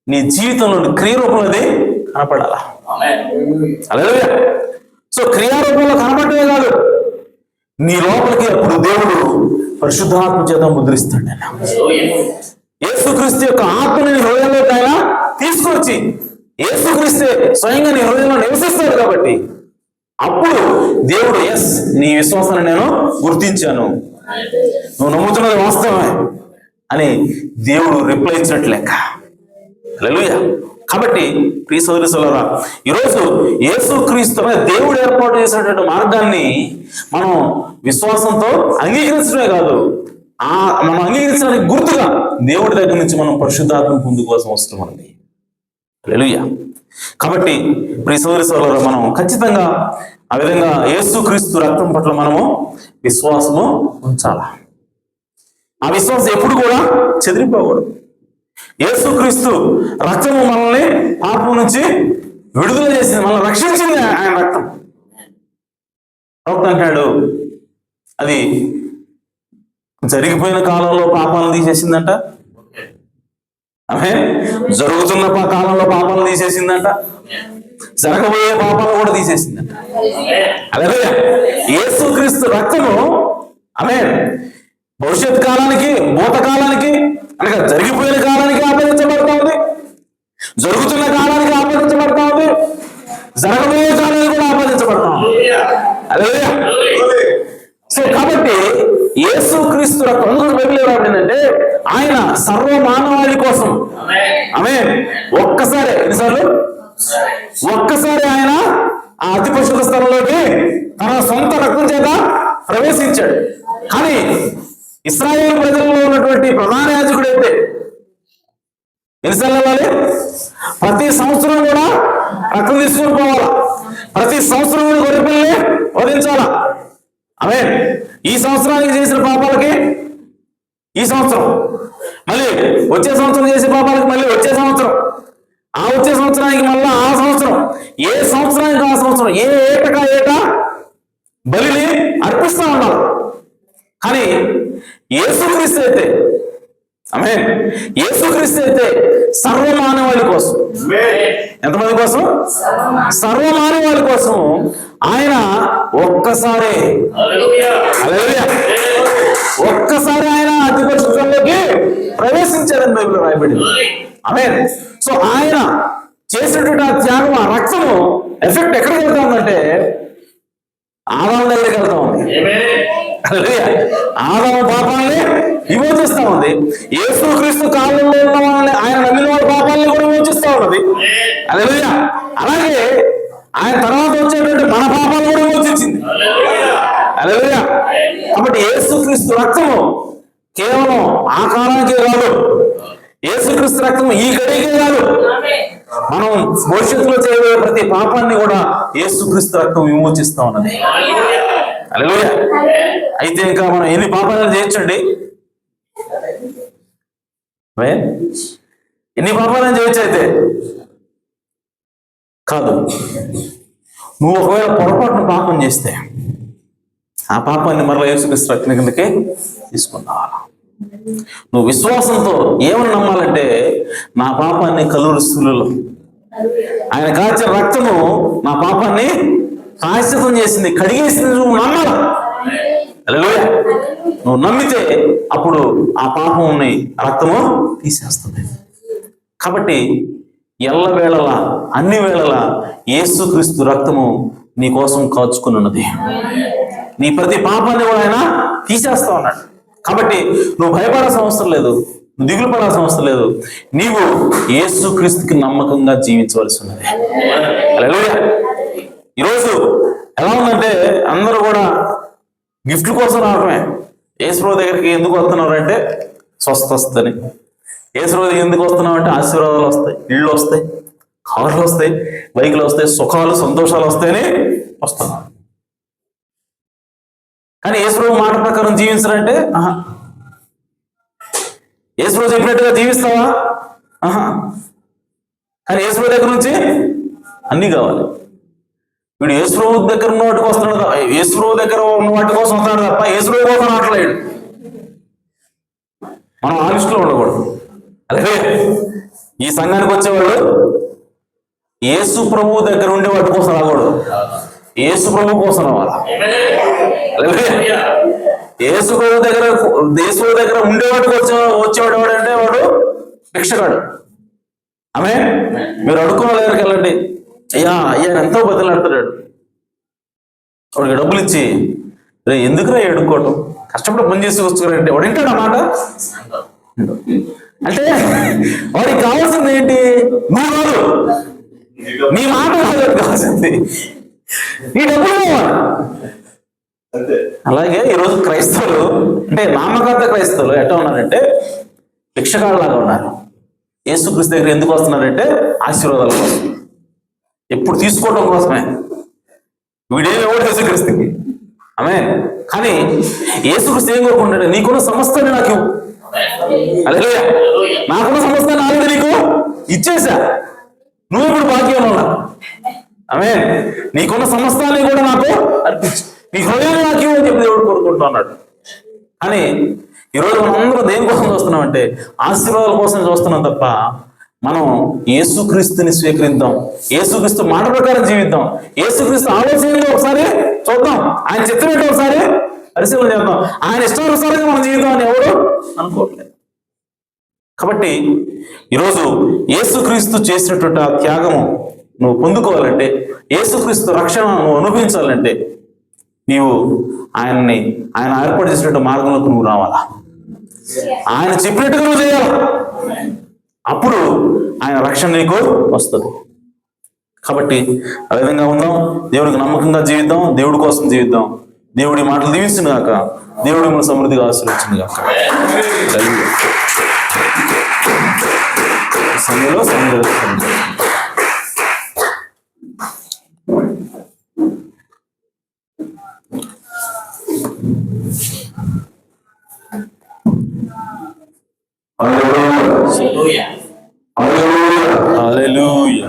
Speaker 1: నీ జీవితంలో క్రియరూపం అది కనపడాలా. అలాగే సో క్రియారూపంలో కనపడమే కాదు, నీ లోపలికి అప్పుడు దేవుడు పరిశుద్ధాత్మ చేత ముద్రిస్తాడు. యేసుక్రీస్తు యొక్క ఆత్మని నీ హృదయంలోకి ఆయన తీసుకొచ్చి యేసుక్రీస్తే స్వయంగా నీ హృదయంలో నివసిస్తాడు. కాబట్టి అప్పుడు దేవుడు నీ విశ్వాసాన్ని నేను గుర్తించాను, నువ్వు నమ్ముతున్నది వాస్తవమే అని దేవుడు రిప్లై ఇచ్చినట్లు లెక్క. హల్లెలూయా. కాబట్టి ప్రియ సోదరి సోదరులారా, ఈరోజు యేసుక్రీస్తు దేవుడు ఏర్పాటు చేసినటువంటి మార్గాన్ని మనం విశ్వాసంతో అంగీకరించడమే కాదు, మనం అంగీకరించడానికి గుర్తుగా దేవుడి దగ్గర నుంచి మనం పరిశుద్ధాత్మ పొందుకోవాల్సిన అవసరం ఉంది. హల్లెలూయా. కాబట్టి ప్రియ సోదరి సోదరులారా, మనం ఖచ్చితంగా ఆ విధంగా యేసుక్రీస్తు రక్తం పట్ల మనము విశ్వాసము ఉంచాలా. ఆ విశ్వాసం ఎప్పుడు కూడా చెదిరిపోకూడదు. యేసుక్రీస్తు రక్తము మనల్ని పాపం నుంచి విడుదల చేసింది, మనల్ని రక్షించింది ఆయన రక్తం. ప్రవక్త అంటాడు అది జరిగిపోయిన కాలంలో పాపాలను తీసేసిందంట, ఆమె జరుగుతున్న కాలంలో పాపాలను తీసేసిందంట, జరగబోయే పాపాలను కూడా తీసేసిందంట. అలాగే యేసుక్రీస్తు రక్తము ఆమె భవిష్యత్ కాలానికి, భూతకాలానికి అనగా జరిగిపోయిన కాలానికి ఆపాదించబడతా ఉంది, జరుగుతున్న కాలానికి ఆపాదించబడతా ఉంది, జరగబోయే కాలానికి కూడా ఆపాదించబడతా ఉంది. హల్లెలూయా. సో కాబట్టి యేసుక్రీస్తు రక్తం ఏంటంటే ఆయన సర్వ మానవాళి కోసం ఆమె ఒక్కసారి ఎన్నిసార్లు ఒక్కసారి ఆయన ఆ అతి పరిశుద్ధ స్థలంలోకి తన సొంత రక్తం చేత ప్రవేశించాడు. కానీ ఇశ్రాయేలు ప్రజల్లో ఉన్నటువంటి ప్రధాన యాజకుడు అయితే ఎన్నిసార్లు వెళ్ళాలి? ప్రతి సంవత్సరం కూడా రక్తం తీసుకొని పోవాలా, ప్రతి సంవత్సరం కూడా గొర్రెపిల్లని వధించాలా. ఆమె ఈ సంవత్సరానికి చేసిన పాపాలకి ఈ సంవత్సరం, మళ్ళీ వచ్చే సంవత్సరం చేసే పాపాలకి మళ్ళీ వచ్చే సంవత్సరం, ఆ వచ్చే సంవత్సరానికి మళ్ళీ ఆ సంవత్సరం, ఏ సంవత్సరానికి ఆ సంవత్సరం, ఏ ఏటకా ఏటా బలిని అర్పిస్తూ ఉండాలి. కానీ యేసుక్రీస్తు అయితే ఆమేన్, యేసుక్రీస్తు అయితే సర్వమానవాళి కోసం, ఎంతమంది కోసం? సర్వమానవాళి కోసం ఆయన ఒక్కసారి ఆయన అతి పరిశుద్ధంలోకి ప్రవేశించారని బైబిల్లో రాయబడింది. ఆమేన్. సో ఆయన చేసినటువంటి ఆ త్యాగం, ఆ రక్తము ఎఫెక్ట్ ఎక్కడికి వెళ్తా ఉందంటే ఆదాము దగ్గరికి వెళ్తా ఉంది. ఆదాము పాపాలని విమోచిస్తా ఉంది. యేసుక్రీస్తు కాలంలో ఉన్న వాళ్ళని, ఆయన నమ్మిన వాళ్ళ పాపాలని కూడా విమోచిస్తా ఉన్నది. హల్లెలూయా. అలాగే ఆయన తర్వాత వచ్చేటువంటి మన పాపాలు కూడా విమోచించింది. హల్లెలూయా. కాబట్టి యేసుక్రీస్తు రక్తము కేవలం ఆ కాలానికే కాదు, యేసుక్రీస్తు రక్తము ఈ గడికే కాదు, మనం భవిష్యత్తులో చేయబోయే ప్రతి పాపాన్ని కూడా యేసుక్రీస్తు రక్తం విమోచిస్తా ఉన్నది. హల్లెలూయా. అయితే ఇంకా మనం ఎన్ని పాపాలను చేయొచ్చండి? ఎన్ని పాపాలను చేయొచ్చు? అయితే కాదు, నువ్వు ఒకవేళ పొరపాటును పాపం చేస్తే ఆ పాపాన్ని మరలా యేసుక్రీస్తు రక్తం కిందకే తీసుకున్నావా? నువ్వు విశ్వాసంతో ఏమని నమ్మాలంటే, నా పాపాన్ని కలువరి శిలువలో ఆయన కాచిన రక్తము నా పాపాన్ని ప్రాయశ్చిత్తం చేసింది, కడిగేసింది. నువ్వు నమ్మాలి. హల్లెలూయా. నువ్వు నమ్మితే అప్పుడు ఆ పాపంని రక్తము తీసేస్తుంది. కాబట్టి ఎల్లవేళలా, అన్ని వేళలా యేసుక్రీస్తు రక్తము నీ కోసం కాచుకుని ఉన్నది. నీ ప్రతి పాపాన్ని కూడా ఆయన తీసేస్తా ఉన్నాడు. కాబట్టి నువ్వు భయపడాల్సిన అవసరం లేదు, నువ్వు దిగులు పడాల్సిన అవసరం లేదు. నీవు యేసుక్రీస్తుకి నమ్మకంగా జీవించవలసి ఉన్నది. హల్లెలూయా. ఈరోజు ఎలా ఉందంటే అందరూ కూడా గిఫ్ట్ల కోసం రావడమే. యేసుప్రభు దగ్గరికి ఎందుకు వస్తున్నారు అంటే స్వస్థ వస్తుంది. యేసుప్రభు దగ్గరికి ఎందుకు వస్తున్నావు అంటే ఆశీర్వాదాలు వస్తాయి, ఇళ్ళు వస్తాయి, కార్లు వస్తాయి, బైకులు వస్తాయి, సుఖాలు సంతోషాలు వస్తాయని వస్తున్నావు. కానీ యేసుప్రభు మాట ప్రకారం జీవించాలంటే యేసుప్రభు చెప్పినట్టుగా జీవిస్తావా? కానీ యేసుప్రభు దగ్గర నుంచి అన్నీ కావాలి. వీడు యేసుప్రభు దగ్గర ఉన్న వాటి కోసం వస్తున్నాడు, యేసుప్రభు దగ్గర ఉన్న వాటి కోసం వస్తున్నాడు తప్ప యేసుప్రభు కోసం రావట్లేడు. మనం ఆ లిస్టులో ఉండకూడదు. అలాగే ఈ సంఘానికి వచ్చేవాడు యేసు ప్రభు దగ్గర ఉండే వాటి కోసం రాకూడదు, యేసు ప్రభు కోసం రావాలి. యేసు ప్రభు దగ్గర ఉండేవాడికి వచ్చేవాడు ఎవడంటే వాడు భిక్షగాడు. ఆమె మీరు అడుక్కున్న దగ్గరికి వెళ్ళండి, అయ్యా ఎంతో బదులాడుతున్నాడు. వాడికి డబ్బులు ఇచ్చి ఎందుకురా అడుక్కోవటం, కష్టపడి పని చేసి వచ్చుకోరంటే వాడు వింటాడు అన్నమాట. అంటే వాడికి కావాల్సింది ఏంటి? నువ్వు కాదు, నీ మాట కావాల్సింది, నీ డబ్బులు కావాలి. అలాగే ఈరోజు క్రైస్తవులు అంటే నామకార్థ క్రైస్తవులు ఎట్లా ఉన్నారంటే భిక్షగాళ్ళలాగా ఉన్నారు. యేసుక్రీస్తు దగ్గర ఎందుకు వస్తున్నారంటే ఆశీర్వాదాల కోసం, ఎప్పుడు తీసుకోవడం కోసమే. వీడేమి ఎవరు యేసుక్రీస్తుకి ఆమేన్. కానీ యేసుక్రీస్తు ఏం కోరుకుంటాడు? నీకున్న సమస్తాన్ని నాకు ఇవ్వు. హల్లెలూయా. నాకున్న సమస్తాన్ని ఆల్రెడీ నీకు ఇచ్చేసా, నువ్వు ఇప్పుడు భాగ్యం ఉన్నా. ఆమేన్. నీకున్న సమస్తాన్ని కూడా నాకు అర్పించు, నీ హృదయాన్ని నాకు ఇవ్వు అని చెప్పి దేవుడు కోరుకుంటున్నాడు. కానీ ఈరోజు మనం అందరూ దేనికోసం చూస్తున్నాం అంటే ఆశీర్వాదాల కోసం చూస్తున్నాం తప్ప మనం యేసుక్రీస్తుని స్వీకరిద్దాం, యేసుక్రీస్తు మాట ప్రకారం జీవిద్దాం, యేసుక్రీస్తు ఆలోచనలో ఒకసారి చూద్దాం, ఆయన చిత్రం ఒకసారి పరిశీలన చేద్దాం. ఆయన ఇష్టానుసారంగా మనం జీవితం అని ఎవరు అనుకోవట్లేదు. కాబట్టి ఈరోజు యేసుక్రీస్తు చేసినటువంటి ఆ త్యాగము నువ్వు పొందుకోవాలంటే, యేసుక్రీస్తు రక్షణ నువ్వు అనుభవించాలంటే నీవు ఆయన ఏర్పాటు చేసినట్టు మార్గంలోకి నువ్వు రావాలా, ఆయన చెప్పినట్టుగా నువ్వు చేయాలా. అప్పుడు ఆయన రక్షణ నీకు వస్తుంది. కాబట్టి ఆ విధంగా ఉందాం, దేవుడికి నమ్మకంగా జీవిద్దాం, దేవుడి కోసం జీవిద్దాం. దేవుడి మాటలు దీవించును గాక, దేవుడి మన సమృద్ధిగా ఆశీర్వదించును గాక. సమయంలో హల్లెలూయా.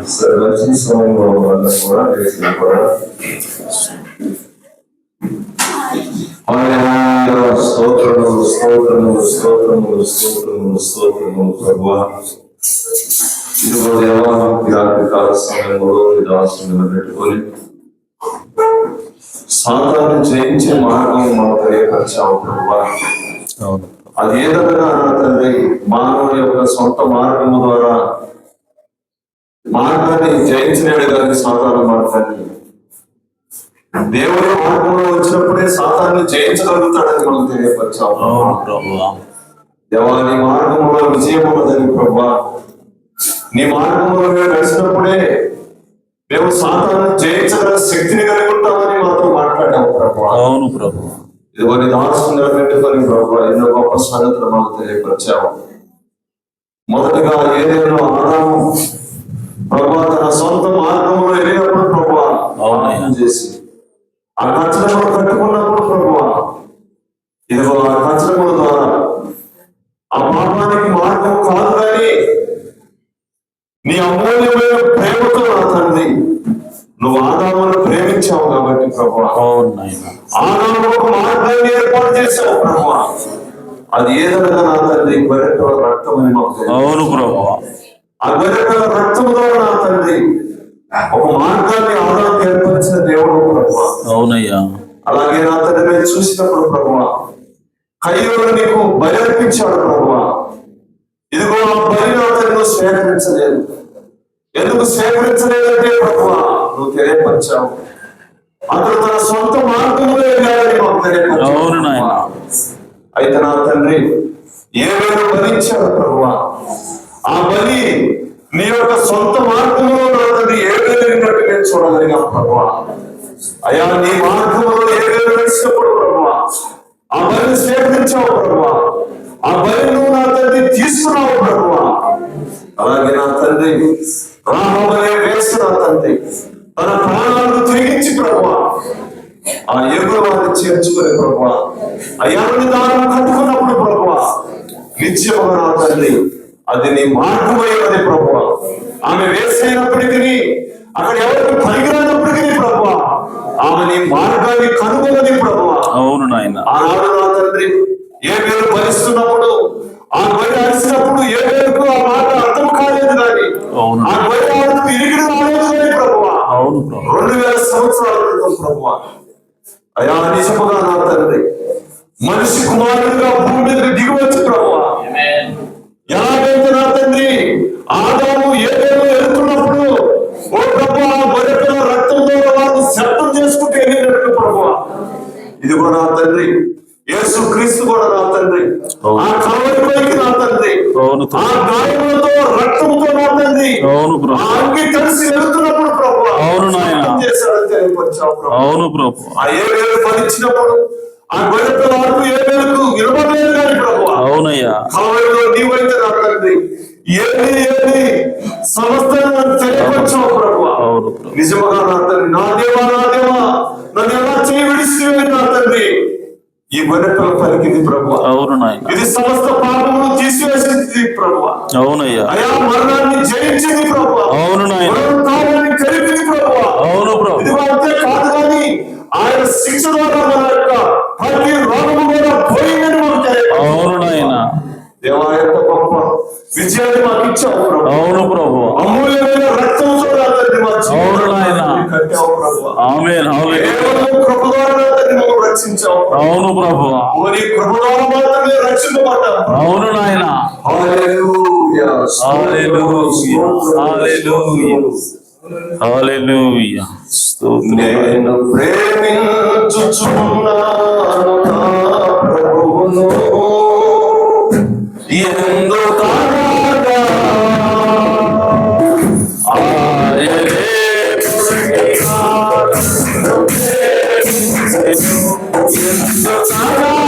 Speaker 2: స్తోత్రము స్తోత్రము స్తోత్రము స్తోత్రము స్తోత్రము ప్రభువా. ఇదిగో దేవా, ఈ రాత్రి కాల సమయంలో ఈ దాసుని నిలబెట్టుకొని సాతాను జయించే మార్గం మాకు తెలియపరిచావు ప్రభువా. అది ఏదైనా తండ్రి, మానవుని యొక్క సొంత మార్గము ద్వారా మార్గాన్ని జయించినాడు కానీ సాతాను మార్గాన్ని దేవుని మార్గంలో వచ్చినప్పుడే సాతాన్ని జయించగలుగుతాడని మనం తెలియపరిచావు. దేవా, నీ మార్గంలో విజయం ఉన్నదని ప్రభా. నీ మార్గంలో మేము నడిచినప్పుడే మేము సాతాన్ని జయించగల శక్తిని కలిగి ఉంటామని మాతో మాట్లాడాము ప్రభా. అవును ప్రభు. ఇదిగో నీ దాసుని నిలబెట్టుకొని ప్రభా ఎన్నో గొప్ప సంగతులు మాకు తెలియపరిచావు. మొదటిగా ఏదైనా ఆదాము ప్రభా తన సొంత మార్గంలో వెళ్ళినప్పుడు ప్రభా ఆనందం చేసి ఆ కచ్చడములు కట్టుకున్నప్పుడు ప్రభువా, ఇదిగో ఆ కచ్చడముల ద్వారా ఆ పాపానికి మార్గం కాదు కానీ నీ అమూల్యమైన ప్రేమతో నా తండ్రి నువ్వు ఆదామును ప్రేమించావు కాబట్టి ప్రభువా, ఆదాము ఒక మార్గాన్ని ఏర్పాటు చేశావు ప్రభువా. అది ఏదనగా నా తండ్రి గొర్రెపిల్ల రక్తం అని మాకు. అవును ప్రభువా. ఆ గొర్రెపిల్ల రక్తం ద్వారా నా తండ్రి ఒక మార్గాన్ని ఆదాము ఏర్పరిచిన దేవుడు ప్రభువా. అవునయ్యా. అలాగే నా తండ్రి నేను చూసినప్పుడు ప్రభువా, కయ్యూరు నీకు బలి అర్పించాడు ప్రభువా. ఇదిగో ఆ బలి నా తండ్రి నువ్వు స్వీకరించలేదు. ఎందుకు స్వీకరించలేదంటే ప్రభువా నువ్వు తెలియపరిచావు అతను తన సొంత మార్గంలో వెళ్ళాలని మాకు తెలియపరిచావు. అయితే నా తండ్రి ఏవేదో బలిచ్చాడు ప్రభువా, ఆ బలి నీ యొక్క సొంత మార్గంలో నా తండ్రి ఏవేనట్టు నేను చూడగలిగాం ప్రభువా. అయ్యా, నీ మార్గంలో ఏవేలు నడిచినప్పుడు ప్రభువా ఆ బలిని స్వీకరించావు ప్రభువా. ఆ బలి నువ్వు నా తండ్రి తీసుకున్నావు ప్రభువా. అలాగే నా తండ్రి రామబలే వేసి నా తండ్రి తన ప్రాణాలను తిరిగించి ప్రభువా ఆ ఎగురు వారిని చేర్చుకునే ప్రభువా అయ్యాన్ని దానం కట్టుకున్నప్పుడు ప్రభువా నిత్యముగా నా తండ్రి అది నీ మార్గమైనది ప్రభువా. ఆమె వేసైనప్పటికీ అక్కడ ఎవరికి పనికిరానప్పటికీ ప్రభువా ఆమె నీ మార్గాన్ని కనుగొన్నది ప్రభువా. అవును నాయన. ఆనాడు నా తండ్రి ఏ పేరు భరిస్తున్నప్పుడు ఆ బలి అరిసినప్పుడు ఏ పేరుకు ఆ మాట అర్థం కాలేదు కానీ ఆ బలి ఆడుతూ ఇరిగిడి రాలేదు కానీ ప్రభువా. అవును. 2000 సంవత్సరాల క్రితం ప్రభువా అయా నిజముగా నా తండ్రి మనిషి కుమారుడిగా భూమి మీదకి దిగివచ్చు ప్రభువా. ఎలాగైతే నా తండ్రి ఆదాము ఏదేమో ఎదుర్కొన్నప్పుడు ఓ ప్రభువా గొర్రెపిల్ల రక్తంతో వారు శబ్దం చేసుకుంటూ వెళ్ళినట్టు ప్రభువా, ఇదిగో నా తండ్రి యేసు క్రీస్తు కూడా నా తండ్రి ఆ కలవరిపైకి నా తండ్రి ఆ గాయములతో రక్తంతో నా తండ్రి ఆ అంగి కలిసి వెళ్తున్నప్పుడు ప్రభువా చేశాడని తెలియపరిచావు. అవును ప్రభు. ఆ ఏవేలు ఫలించినప్పుడు ఆ గొర్రెపిల్ల వరకు ఏవేలకు వినబడలేదు కానీ ప్రభువా. అవునయ్యా. కలవరిలో నీవైతే నా తండ్రి ఏది సమస్తాన్ని తెలియపరిచావు ప్రభువా. నిజముగా నా తండ్రి నా దేవా నన్ను ఎలా చేయి విడిస్తే నా తండ్రి ఈ గొర్రెపిల్ల పలికింది ప్రభువా. అవును నాయన. ఇది సమస్త పాపమును తీసివేసింది ప్రభువా. అవునయ్యా. అయా మరణాన్ని జయించింది ప్రభువా. అవును నాయన. మరణాన్ని కలిపింది ప్రభువా. అవును ప్రభు. ఇది అంతే కాదు కానీ ఆయన శిక్ష ద్వారా మన యొక్క ప్రతి రోగము కూడా పోయిందని మాకు తెలియదు. అవును నాయన. దేవా ఎంత గొప్ప విజయాన్ని మాకు ఇచ్చావు ప్రభు. అవును ప్రభు. అమూల్యమైన రక్తం కూడా తండ్రి మా అవును నాయన కట్టావు ప్రభు. ఆమేన్ ఆమేన్. కేవలం కృప ద్వారా తండ్రి రక్షించావు. అవును ప్రభు. నీ కృప ద్వారా మాత్రమే రక్షించబడ్డాం. అవును నాయన. హల్లెలూయా హల్లెలూయా హల్లెలూయా హల్లెలూయా. నేను ప్రేమించుచున్నాను నా ప్రభువును ఎందుకనగా ఆయనే ఎందుకనగా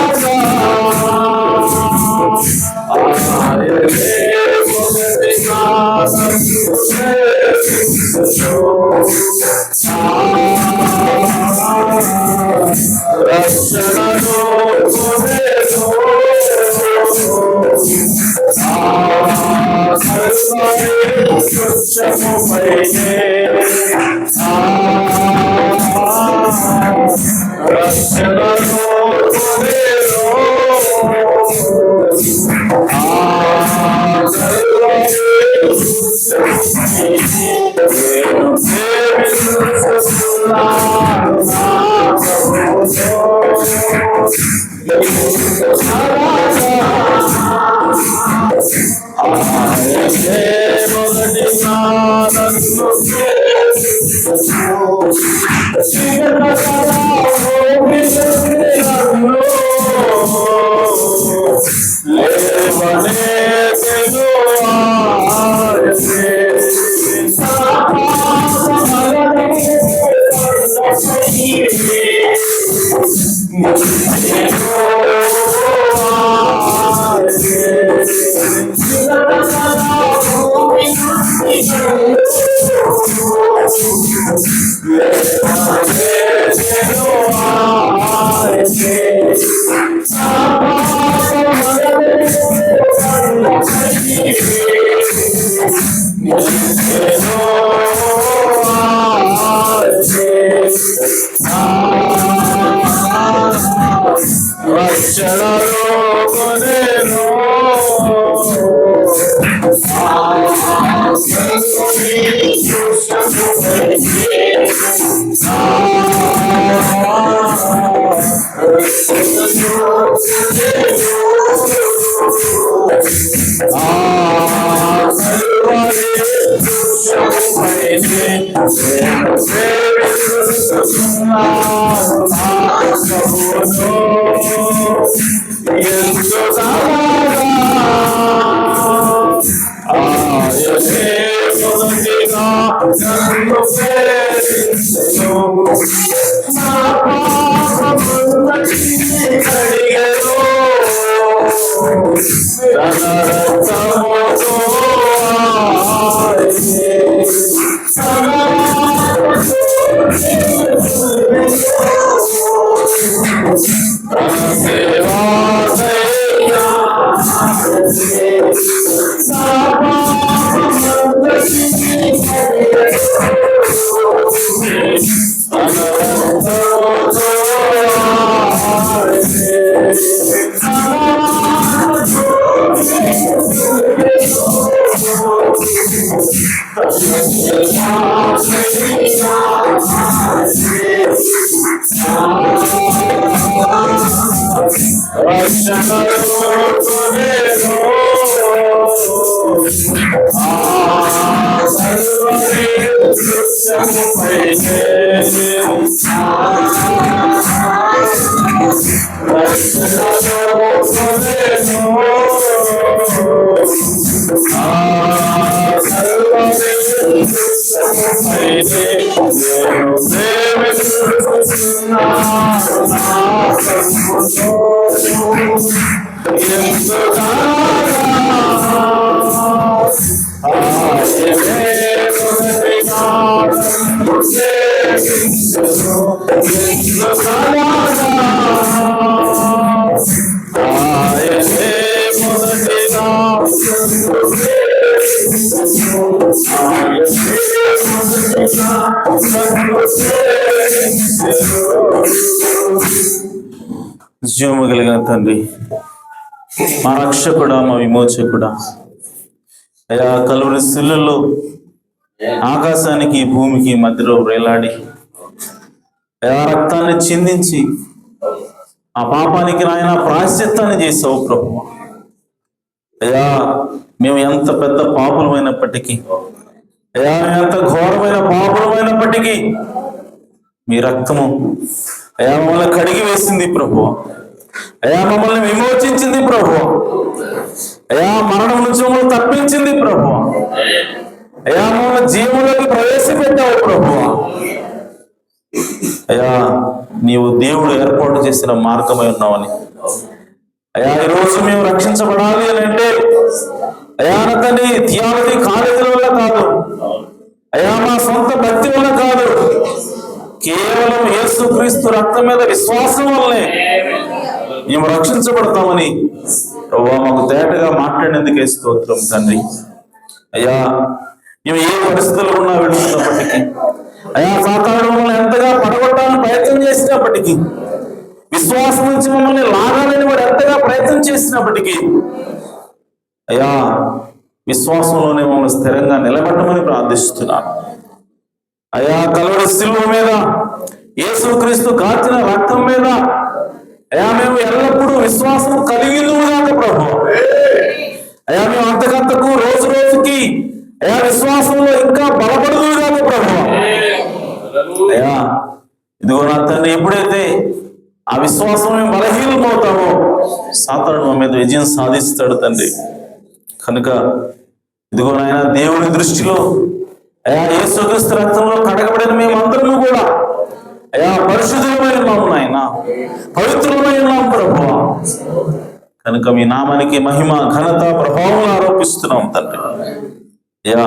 Speaker 1: జీవము కలిగిన తండ్రి, మా రక్షకుడా, మా విమోచకుడా, అయా కలువరి శిలువలో ఆకాశానికి భూమికి మధ్యలో వేలాడి అయా రక్తాన్ని చిందించి ఆ పాపానికి నాయన ప్రాయశ్చిత్తాన్ని చేసావు ప్రభు. అయా మేము ఎంత పెద్ద పాపులమైనప్పటికీ, అయా ఎంత ఘోరమైన పాపులమైనప్పటికీ మీ రక్తము అయా మమ్మల్ని కడిగి వేసింది ప్రభు. అయా మమ్మల్ని విమోచించింది ప్రభు. అయా మరణం నుంచి మమ్మల్ని తప్పించింది ప్రభు. అయా మమ్మల్ని జీవులోకి ప్రవేశపెట్టావు ప్రభు. అయా నీవు దేవుడు ఏర్పాటు చేసిన మార్గమై ఉన్నావని, అయా ఈరోజు మేము రక్షించబడాలి అని అంటే అయా తండ్రి థియాలజీ కాలేజీల వల్ల కాదు, అయా మా సొంత భక్తి వల్ల కాదు, కేవలం యేసుక్రీస్తు రక్తం మీద విశ్వాసం వల్లనే మేము రక్షించబడతామని ప్రభువా మాకు తేటగా మాట్లాడేందుకే స్తోత్రం తండ్రి. అయ్యా మేము ఏ పరిస్థితుల్లో ఉన్నా వెళుతున్నప్పటికీ, అయా సాతాను మమ్మల్ని ఎంతగా పడగొట్టాలని ప్రయత్నం చేసినప్పటికీ, విశ్వాసం నుంచి మమ్మల్ని లాగాలని వాడు ఎంతగా ప్రయత్నం చేసినప్పటికీ, అయ్యా విశ్వాసంలోనే మమ్మల్ని స్థిరంగా నిలబెట్టమని ప్రార్థిస్తున్నాను. అయా కలువరి శిలువ మీద యేసుక్రీస్తు కార్చిన రక్తం మీద అయా మేము ఎల్లప్పుడూ విశ్వాసం కలిగినగాక ప్రభు. అయా మేము అంతకంతకు రోజు రోజుకి అయా విశ్వాసంలో ఇంకా బలపడుదుగాక ప్రభు. అయా ఇదిగో నా తండ్రి, ఎప్పుడైతే ఆ విశ్వాసం మేము బలహీనమవుతామో సాతాను మా మీద విజయం సాధిస్తాడు తండ్రి. కనుక ఇదిగో నాయన, దేవుని దృష్టిలో అయా యేసుక్రీస్తు రక్తంలో కడగబడిన మేమందరము కూడా అయా పరిశుద్ధమైన నాము నాయన, పవిత్రమైన నాము ప్రభువా. కనుక మీ నామానికి మహిమ, ఘనత, ప్రభావం ఆరోపిస్తున్నాం తండ్రి. అయా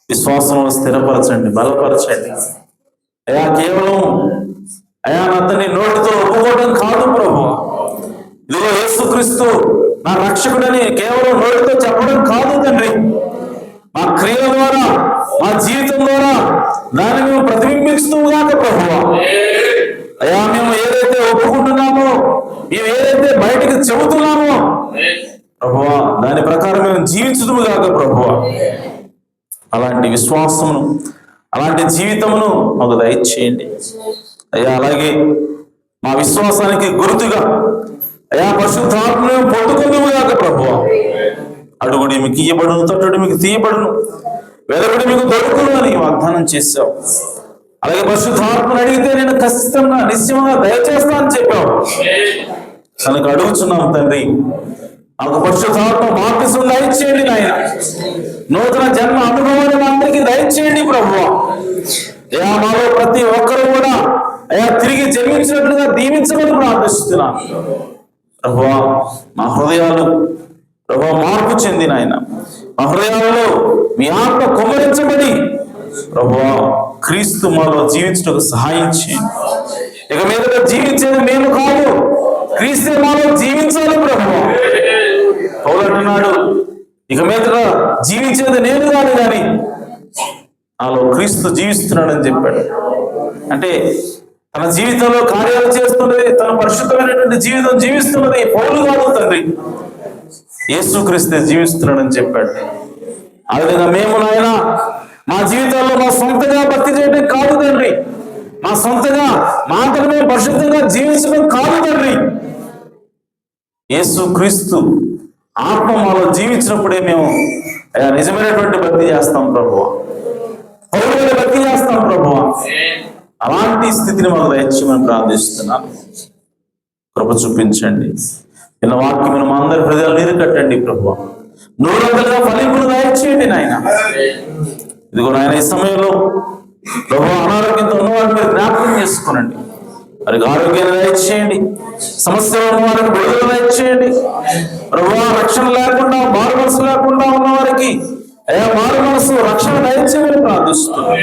Speaker 1: విశ్వాసంలో స్థిరపరచండి, బలపరచండి. అయా కేవలం అయా నా తండ్రి నోటితో ఒప్పుకోవడం కాదు ప్రభువా. ఇదిగో యేసుక్రీస్తు నా రక్షకుడని కేవలం నోటితో చెప్పడం కాదు తండ్రి. మా క్రియల ద్వారా, మా జీవితం ద్వారా దాన్ని మేము ప్రతిబింబిస్తున్నాక ప్రభువా. అయా మేము ఏదైతే ఒప్పుకుంటున్నామో, మేము ఏదైతే బయటికి చెబుతున్నామో ప్రభువా, దాని ప్రకారం మేము జీవించుదుము కాక ప్రభువా. అలాంటి విశ్వాసమును, అలాంటి జీవితమును మాకు దయచేయండి అయ్యా. అలాగే మా విశ్వాసానికి గుర్తుగా అయా పరిశుద్ధాత్మను పొందుకుందుము కాక ప్రభువా. అడుగుడి మీకు ఇయ్యబడును, తట్టుడి మీకు తీయబడును, వెదకుడి మీకు దొరుకును అని వాగ్దానం చేశావు. అలాగే పరిశుద్ధాత్మను అడిగితే నేను ఖచ్చితంగా నిశ్చయంగా దయచేస్తా అని చెప్పావు. కనుక అడుగుచున్నాం తండ్రి, నాకు పరిశుద్ధాత్మ బాప్తిసం దయచేయండి నాయన. నూతన జన్మ అనుభవాన్ని మా అందరికీ దయచేయండి ప్రభువా. అయా మాలో ప్రతి ఒక్కరు కూడా అయా తిరిగి జన్మించినట్లుగా దీవించమని ప్రార్థిస్తున్నాను ప్రభువా. మా హృదయాలు ప్రభువా మార్పు చెందిన ఆయన, మా హృదయాలలో మీ ఆత్మ కుమ్మరించబడి ప్రభువా క్రీస్తు మాలో జీవించడానికి సహాయం చేయండి. ఇక మీదట జీవించేది మేము కాదు, క్రీస్తు మాలో జీవించాలి ప్రభువా. పౌలు అంటున్నాడు, ఇక మీదట జీవించేది నేను కాదు కానీ నాలో క్రీస్తు జీవిస్తున్నాడని చెప్పాడు. అంటే తన జీవితంలో కార్యాలు చేస్తున్నది, తన పరిశుద్ధమైనటువంటి జీవితం జీవిస్తున్నది పౌలు కాదు తండ్రి, యేసుక్రీస్తే జీవిస్తున్నాడని చెప్పాడు. ఆ విధంగా మేము నాయన మా జీవితాల్లో మా సొంతగా భక్తి చేయడం కాదు తండ్రి, మా సొంతగా మాత్రమే మేము పరిశుద్ధంగా జీవించడం కాదు తండ్రి. యేసుక్రీస్తు ఆత్మ మాలో జీవించినప్పుడే మేము నిజమైనటువంటి భక్తి చేస్తాం ప్రభువా, పౌరుల భక్తి చేస్తాం ప్రభువా. అలాంటి స్థితిని మాకు దయచేయమని ప్రార్థిస్తున్నాను. కృప చూపించండి. ఇలా వాక్యమును మా అందరి హృదయాలు నీరు కట్టండి ప్రభువా. 100గా ఫలింపును దయచేయండి నాయన. ఇదిగో నాయన, ఈ సమయంలో ప్రభువా అనారోగ్యంతో ఉన్నవారిని మీరు జ్ఞాపకం చేసుకోనండి. వారికి ఆరోగ్యాన్ని దయచేయండి, సమస్యలు ఉన్న వారికి విడుదల దయచేయండి ప్రభువా. రక్షణ లేకుండా, మారు మనసు లేకుండా ఉన్న వారికి అయ్యా మారు మనసు, రక్షణ దయచేయమని ప్రార్థిస్తున్నాను.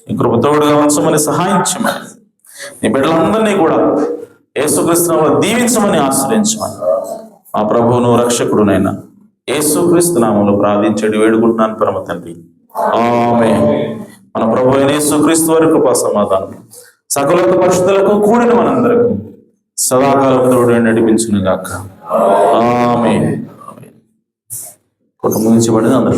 Speaker 1: ఈ కృపతోడుగా ఉంచమని, సహాయించమని, నీ బిడ్డలందరినీ కూడా యేసుక్రీస్తు నామములో దీవించమని, ఆశ్రయించమని మా ప్రభువును రక్షకుడునైనా యేసుక్రీస్తు నామములో ప్రార్థించండి వేడుకుంటున్నాను పరమ తండ్రి, ఆమేన్. మన ప్రభు అయిన యేసుక్రీస్తు వారి కృపా సమాధానం సకల పరిశుద్ధులకు కూడిన మనందరకు సదాకాలం తోడు నడిపించును గాక, ఆమేన్. కుటుంబం ముగించబడింది. అందరూ